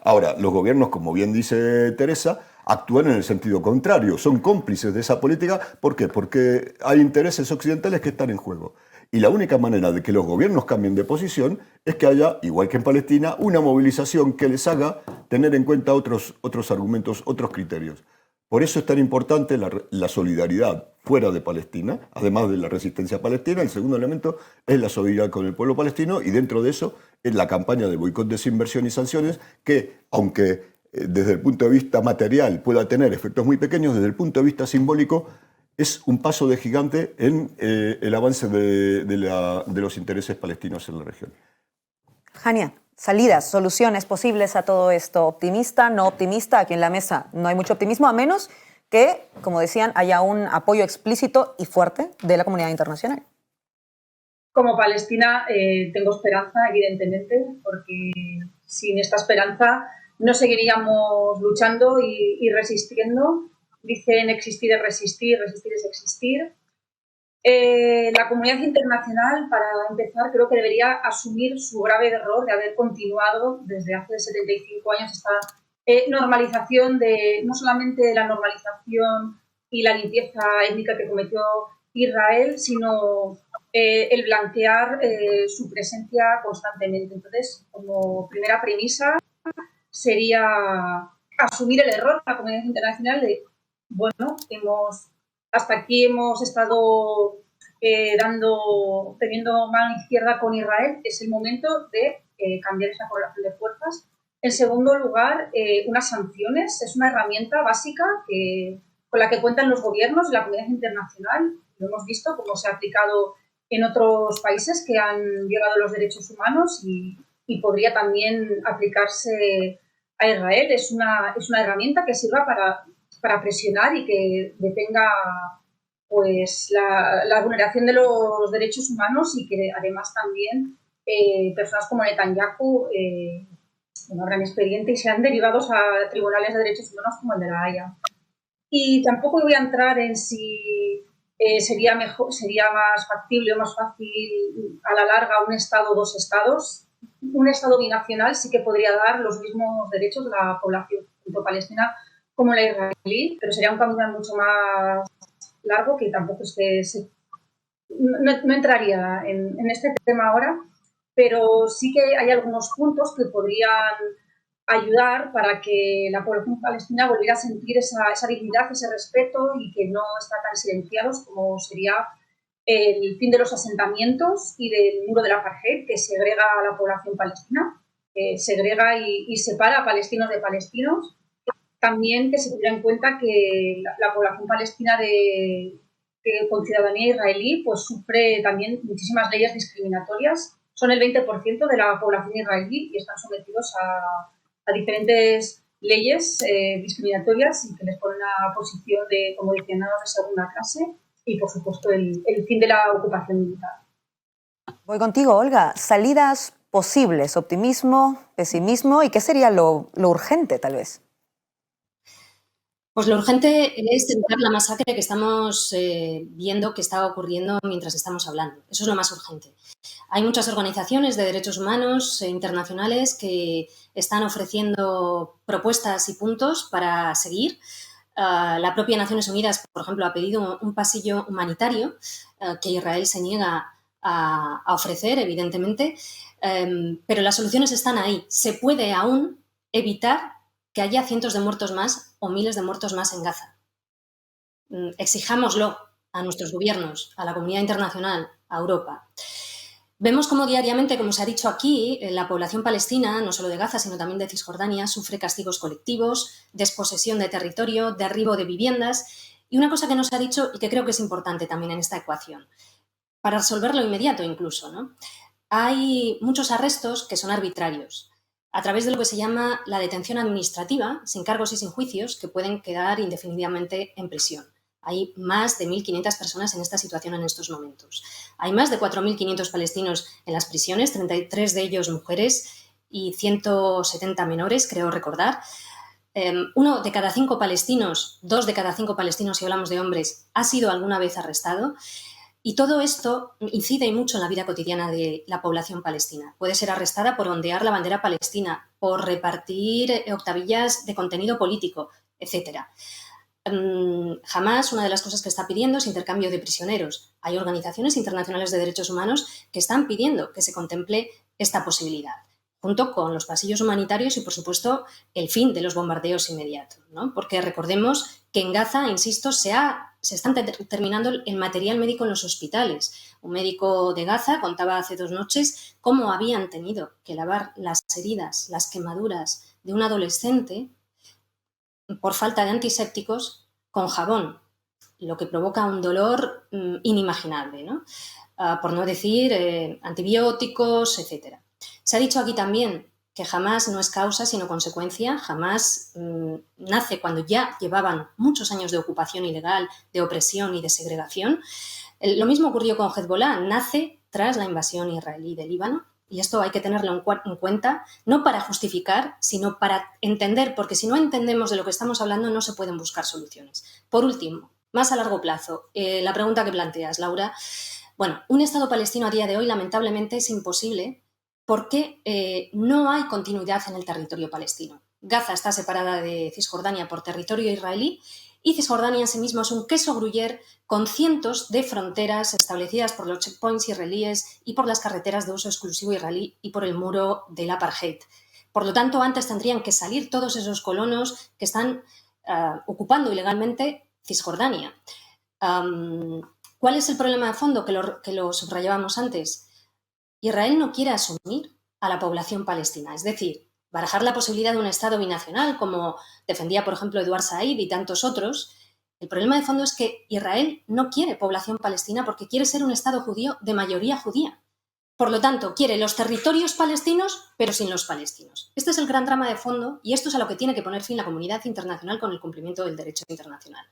Ahora, los gobiernos, como bien dice Teresa, actúan en el sentido contrario, son cómplices de esa política. ¿Por qué? Porque hay intereses occidentales que están en juego. Y la única manera de que los gobiernos cambien de posición es que haya, igual que en Palestina, una movilización que les haga tener en cuenta otros argumentos, otros criterios. Por eso es tan importante la solidaridad fuera de Palestina, además de la resistencia palestina. El segundo elemento es la solidaridad con el pueblo palestino y dentro de eso es la campaña de boicot, desinversión y sanciones que, aunque desde el punto de vista material pueda tener efectos muy pequeños, desde el punto de vista simbólico es un paso de gigante en el avance de los intereses palestinos en la región. Jania, salidas, soluciones posibles a todo esto. ¿Optimista, no optimista? Aquí en la mesa no hay mucho optimismo, a menos que, como decían, haya un apoyo explícito y fuerte de la comunidad internacional. Como Palestina tengo esperanza, evidentemente, porque sin esta esperanza no seguiríamos luchando y resistiendo. Dicen existir es resistir, resistir es existir. La comunidad internacional, para empezar, creo que debería asumir su grave error de haber continuado desde hace 75 años esta normalización no solamente de la normalización y la limpieza étnica que cometió Israel, sino el blanquear su presencia constantemente. Entonces, como primera premisa, sería asumir el error de la comunidad internacional de, bueno, hasta aquí hemos estado teniendo mano izquierda con Israel, es el momento de cambiar esa correlación de fuerzas. En segundo lugar, unas sanciones es una herramienta básica con la que cuentan los gobiernos y la comunidad internacional. Lo hemos visto cómo se ha aplicado en otros países que han violado los derechos humanos y podría también aplicarse a Israel. Es una herramienta que sirva para presionar y que detenga pues la vulneración de los derechos humanos y que además también personas como Netanyahu no habrán expediente y sean derivados a tribunales de derechos humanos como el de La Haya. Y tampoco voy a entrar en si sería más factible o más fácil a la larga un Estado o dos Estados. Un Estado binacional sí que podría dar los mismos derechos de la población, tanto palestina como la israelí, pero sería un camino mucho más largo que tampoco es que no entraría en este tema ahora, pero sí que hay algunos puntos que podrían ayudar para que la población palestina volviera a sentir esa dignidad, ese respeto y que no están tan silenciados como sería el fin de los asentamientos y del muro del apartheid, que segrega a la población palestina, segrega y separa a palestinos de palestinos. También que se tuviera en cuenta que la población palestina con ciudadanía israelí pues sufre también muchísimas leyes discriminatorias. Son el 20% de la población israelí y están sometidos a diferentes leyes discriminatorias y que les ponen a posición de condicionados de segunda clase y, por supuesto, el fin de la ocupación militar. Voy contigo, Olga. Salidas posibles, optimismo, pesimismo, ¿y qué sería lo urgente, tal vez? Pues lo urgente es evitar la masacre que estamos viendo que está ocurriendo mientras estamos hablando. Eso es lo más urgente. Hay muchas organizaciones de derechos humanos internacionales que están ofreciendo propuestas y puntos para seguir. La propia Naciones Unidas, por ejemplo, ha pedido un pasillo humanitario que Israel se niega a ofrecer, evidentemente, pero las soluciones están ahí. Se puede aún evitar que haya cientos de muertos más o miles de muertos más en Gaza. Exijámoslo a nuestros gobiernos, a la comunidad internacional, a Europa. Vemos cómo diariamente, como se ha dicho aquí, la población palestina, no solo de Gaza, sino también de Cisjordania, sufre castigos colectivos, desposesión de territorio, derribo de viviendas. Y una cosa que no se ha dicho y que creo que es importante también en esta ecuación, para resolverlo inmediato incluso, ¿no? Hay muchos arrestos que son arbitrarios, a través de lo que se llama la detención administrativa, sin cargos y sin juicios, que pueden quedar indefinidamente en prisión. Hay más de 1.500 personas en esta situación en estos momentos. Hay más de 4.500 palestinos en las prisiones, 33 de ellos mujeres y 170 menores, creo recordar. 1 de cada 5 palestinos, 2 de cada 5 palestinos, si hablamos de hombres, ha sido alguna vez arrestado. Y todo esto incide mucho en la vida cotidiana de la población palestina. Puede ser arrestada por ondear la bandera palestina, por repartir octavillas de contenido político, etc. Jamás una de las cosas que está pidiendo es intercambio de prisioneros. Hay organizaciones internacionales de derechos humanos que están pidiendo que se contemple esta posibilidad, junto con los pasillos humanitarios y, por supuesto, el fin de los bombardeos inmediatos, ¿no? Porque recordemos que en Gaza, insisto, se están terminando el material médico en los hospitales. Un médico de Gaza contaba hace 2 noches cómo habían tenido que lavar las heridas, las quemaduras de un adolescente por falta de antisépticos con jabón, lo que provoca un dolor inimaginable, ¿no? Por no decir antibióticos, etc. Se ha dicho aquí también que Hamás no es causa sino consecuencia. Hamás nace cuando ya llevaban muchos años de ocupación ilegal, de opresión y de segregación. Lo mismo ocurrió con Hezbollah, nace tras la invasión israelí de Líbano, y esto hay que tenerlo en cuenta, no para justificar, sino para entender, porque si no entendemos de lo que estamos hablando no se pueden buscar soluciones. Por último, más a largo plazo, la pregunta que planteas, Laura. Bueno, un Estado palestino a día de hoy lamentablemente es imposible porque no hay continuidad en el territorio palestino. Gaza está separada de Cisjordania por territorio israelí y Cisjordania en sí mismo es un queso gruyère con cientos de fronteras establecidas por los checkpoints israelíes y por las carreteras de uso exclusivo israelí y por el muro del apartheid. Por lo tanto, antes tendrían que salir todos esos colonos que están ocupando ilegalmente Cisjordania. ¿Cuál es el problema de fondo que lo subrayábamos antes? Israel no quiere asumir a la población palestina, es decir, barajar la posibilidad de un Estado binacional, como defendía, por ejemplo, Eduard Said y tantos otros. El problema de fondo es que Israel no quiere población palestina porque quiere ser un Estado judío de mayoría judía. Por lo tanto, quiere los territorios palestinos, pero sin los palestinos. Este es el gran drama de fondo y esto es a lo que tiene que poner fin la comunidad internacional con el cumplimiento del derecho internacional.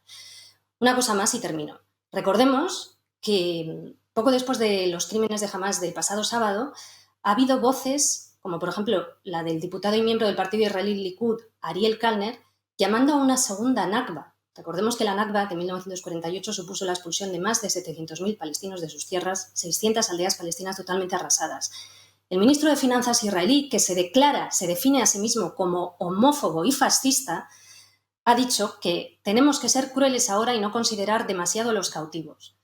Una cosa más y termino. Recordemos que poco después de los crímenes de Hamás del pasado sábado, ha habido voces, como por ejemplo la del diputado y miembro del partido israelí Likud, Ariel Kalner, llamando a una segunda Nakba. Recordemos que la Nakba de 1948 supuso la expulsión de más de 700.000 palestinos de sus tierras, 600 aldeas palestinas totalmente arrasadas. El ministro de Finanzas israelí, que se define a sí mismo como homófobo y fascista, ha dicho que tenemos que ser crueles ahora y no considerar demasiado a los cautivos.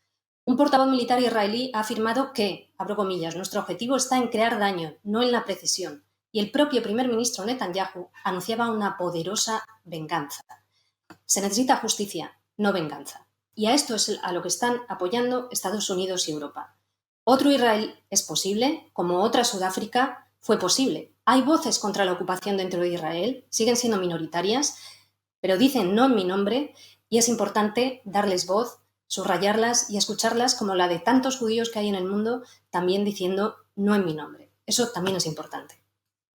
Un portavoz militar israelí ha afirmado que, abro comillas, nuestro objetivo está en crear daño, no en la precisión. Y el propio primer ministro Netanyahu anunciaba una poderosa venganza. Se necesita justicia, no venganza. Y a esto es a lo que están apoyando Estados Unidos y Europa. Otro Israel es posible, como otra Sudáfrica fue posible. Hay voces contra la ocupación dentro de Israel, siguen siendo minoritarias, pero dicen no en mi nombre y es importante darles voz, subrayarlas y escucharlas como la de tantos judíos que hay en el mundo también diciendo no en mi nombre. Eso también es importante.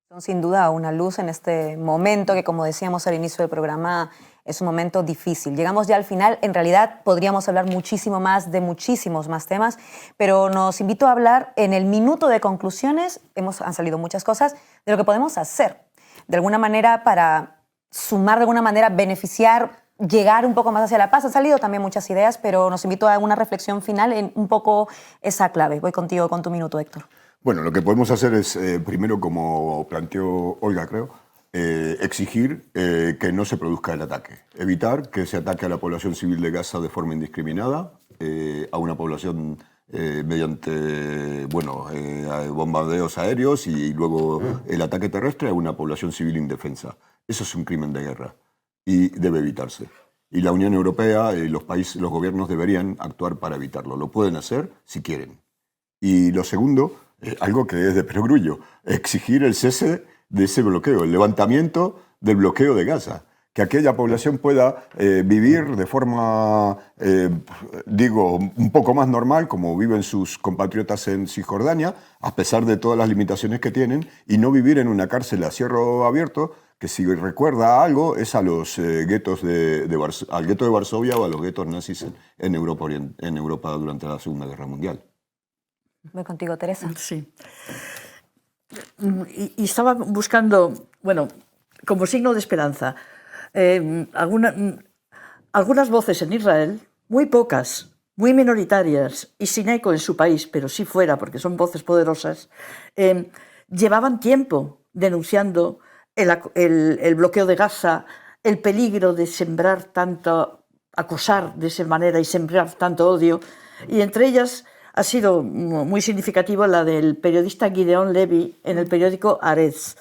Son sin duda una luz en este momento que, como decíamos al inicio del programa, es un momento difícil. Llegamos ya al final. En realidad podríamos hablar muchísimo más de muchísimos más temas, pero nos invito a hablar en el minuto de conclusiones. Han salido muchas cosas de lo que podemos hacer de alguna manera para sumar, de alguna manera beneficiar, llegar un poco más hacia la paz. Han salido también muchas ideas, pero nos invito a una reflexión final en un poco esa clave. Voy contigo con tu minuto, Héctor. Bueno, lo que podemos hacer es, primero, como planteó Olga, creo, exigir que no se produzca el ataque. Evitar que se ataque a la población civil de Gaza de forma indiscriminada, a una población mediante bombardeos aéreos y luego el ataque terrestre a una población civil indefensa. Eso es un crimen de guerra y debe evitarse. Y la Unión Europea y los gobiernos deberían actuar para evitarlo. Lo pueden hacer si quieren. Y lo segundo, algo que es de perogrullo, exigir el cese de ese bloqueo, el levantamiento del bloqueo de Gaza. Que aquella población pueda vivir de forma, un poco más normal, como viven sus compatriotas en Cisjordania, a pesar de todas las limitaciones que tienen, y no vivir en una cárcel a cielo abierto, que si recuerda algo es a los guetos al gueto de Varsovia o a los guetos nazis en Europa durante la Segunda Guerra Mundial. Voy contigo, Teresa. Sí. Y estaba buscando, como signo de esperanza, algunas voces en Israel, muy pocas, muy minoritarias y sin eco en su país, pero sí fuera, porque son voces poderosas, llevaban tiempo denunciando el bloqueo de Gaza, el peligro de sembrar tanto, acosar de esa manera y sembrar tanto odio, y entre ellas ha sido muy significativa la del periodista Gideon Levy en el periódico Haaretz,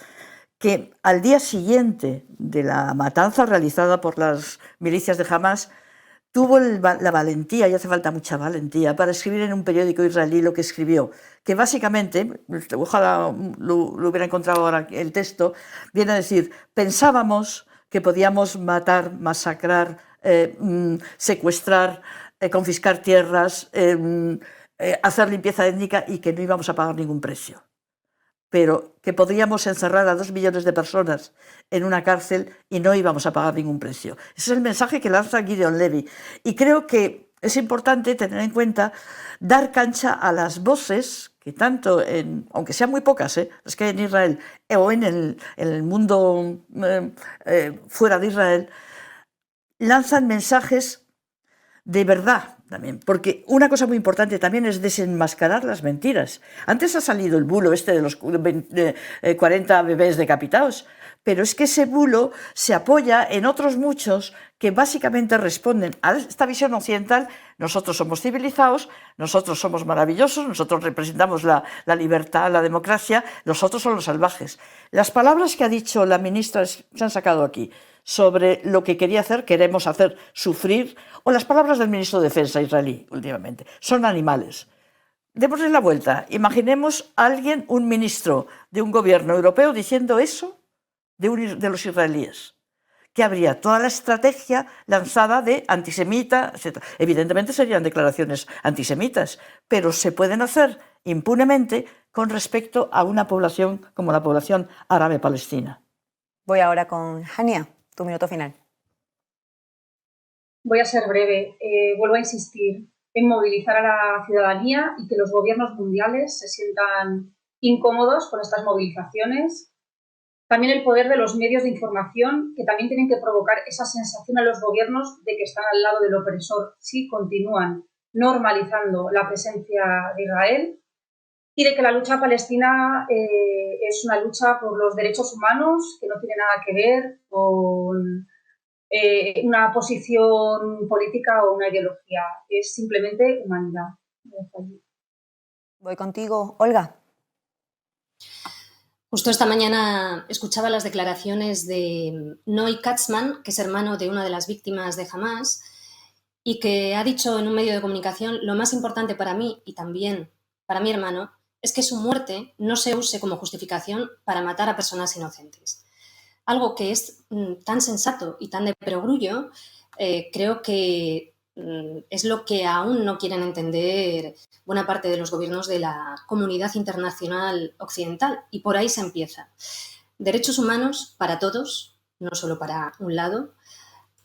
que al día siguiente de la matanza realizada por las milicias de Hamás tuvo la valentía, y hace falta mucha valentía, para escribir en un periódico israelí lo que escribió, que básicamente, ojalá lo hubiera encontrado ahora el texto, viene a decir: pensábamos que podíamos matar, masacrar, secuestrar, confiscar tierras, hacer limpieza étnica y que no íbamos a pagar ningún precio. pero que podríamos encerrar a 2 millones de personas en una cárcel y no íbamos a pagar ningún precio. Ese es el mensaje que lanza Gideon Levy. Y creo que es importante tener en cuenta dar cancha a las voces que tanto, aunque sean muy pocas, las que hay en Israel o en el mundo fuera de Israel, lanzan mensajes de verdad también, porque una cosa muy importante también es desenmascarar las mentiras. Antes ha salido el bulo de los 40 bebés decapitados, pero es que ese bulo se apoya en otros muchos que básicamente responden a esta visión occidental. Nosotros somos civilizados, nosotros somos maravillosos, nosotros representamos la libertad, la democracia, los otros son los salvajes. Las palabras que ha dicho la ministra se han sacado aquí sobre lo que quería hacer, queremos hacer sufrir, o las palabras del ministro de Defensa israelí últimamente, son animales. Démosle la vuelta, imaginemos a alguien, un ministro de un gobierno europeo diciendo eso de los israelíes, que habría toda la estrategia lanzada de antisemita, etc. Evidentemente serían declaraciones antisemitas, pero se pueden hacer impunemente con respecto a una población como la población árabe palestina. Voy ahora con Hania, tu minuto final. Voy a ser breve. Vuelvo a insistir en movilizar a la ciudadanía y que los gobiernos mundiales se sientan incómodos con estas movilizaciones. También el poder de los medios de información, que también tienen que provocar esa sensación a los gobiernos de que están al lado del opresor si continúan normalizando la presencia de Israel, y de que la lucha palestina es una lucha por los derechos humanos que no tiene nada que ver con una posición política o una ideología. Es simplemente humanidad. Voy contigo, Olga. Justo esta mañana escuchaba las declaraciones de Noy Katzman, que es hermano de una de las víctimas de Hamás, y que ha dicho en un medio de comunicación: lo más importante para mí y también para mi hermano es que su muerte no se use como justificación para matar a personas inocentes. Algo que es tan sensato y tan de perogrullo, creo que es lo que aún no quieren entender buena parte de los gobiernos de la comunidad internacional occidental, y por ahí se empieza. Derechos humanos para todos, no solo para un lado,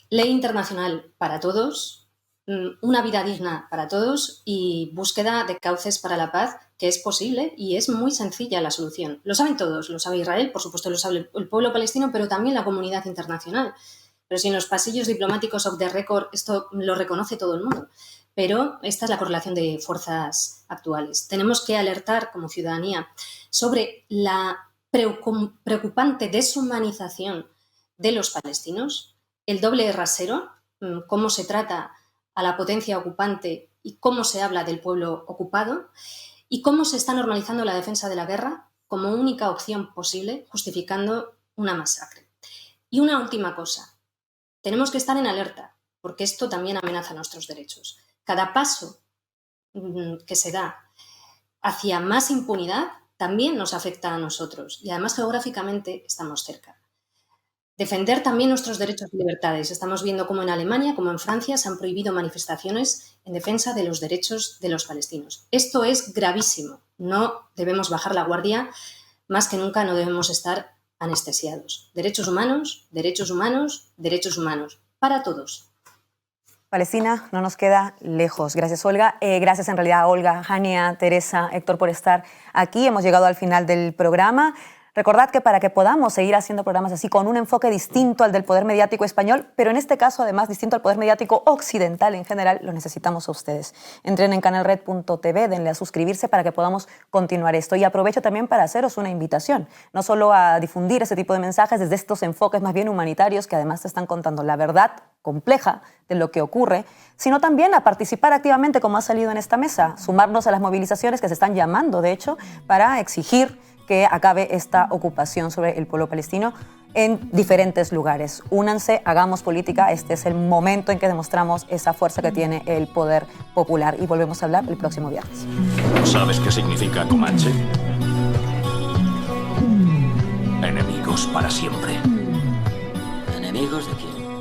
ley internacional para todos, una vida digna para todos y búsqueda de cauces para la paz, que es posible y es muy sencilla la solución. Lo saben todos, lo sabe Israel, por supuesto lo sabe el pueblo palestino, pero también la comunidad internacional. Pero si en los pasillos diplomáticos off the record esto lo reconoce todo el mundo. Pero esta es la correlación de fuerzas actuales. Tenemos que alertar como ciudadanía sobre la preocupante deshumanización de los palestinos, el doble rasero, cómo se trata a la potencia ocupante y cómo se habla del pueblo ocupado, y cómo se está normalizando la defensa de la guerra como única opción posible, justificando una masacre. Y una última cosa, tenemos que estar en alerta, porque esto también amenaza nuestros derechos. Cada paso que se da hacia más impunidad también nos afecta a nosotros, y además geográficamente estamos cerca. Defender también nuestros derechos y libertades. Estamos viendo cómo en Alemania, como en Francia, se han prohibido manifestaciones en defensa de los derechos de los palestinos. Esto es gravísimo. No debemos bajar la guardia. Más que nunca no debemos estar anestesiados. Derechos humanos, derechos humanos, derechos humanos. Para todos. Palestina no nos queda lejos. Gracias, Olga. Gracias en realidad a Olga, Hania, Teresa, Héctor por estar aquí. Hemos llegado al final del programa. Recordad que para que podamos seguir haciendo programas así con un enfoque distinto al del poder mediático español, pero en este caso además distinto al poder mediático occidental en general, lo necesitamos a ustedes. Entren en canalred.tv, denle a suscribirse para que podamos continuar esto. Y aprovecho también para haceros una invitación, no solo a difundir ese tipo de mensajes desde estos enfoques más bien humanitarios que además te están contando la verdad compleja de lo que ocurre, sino también a participar activamente como ha salido en esta mesa, sumarnos a las movilizaciones que se están llamando, de hecho, para exigir que acabe esta ocupación sobre el pueblo palestino en diferentes lugares. Únanse, hagamos política. Este es el momento en que demostramos esa fuerza que tiene el poder popular. Y volvemos a hablar el próximo viernes. ¿Sabes qué significa Comanche? Enemigos para siempre. ¿Enemigos de quién?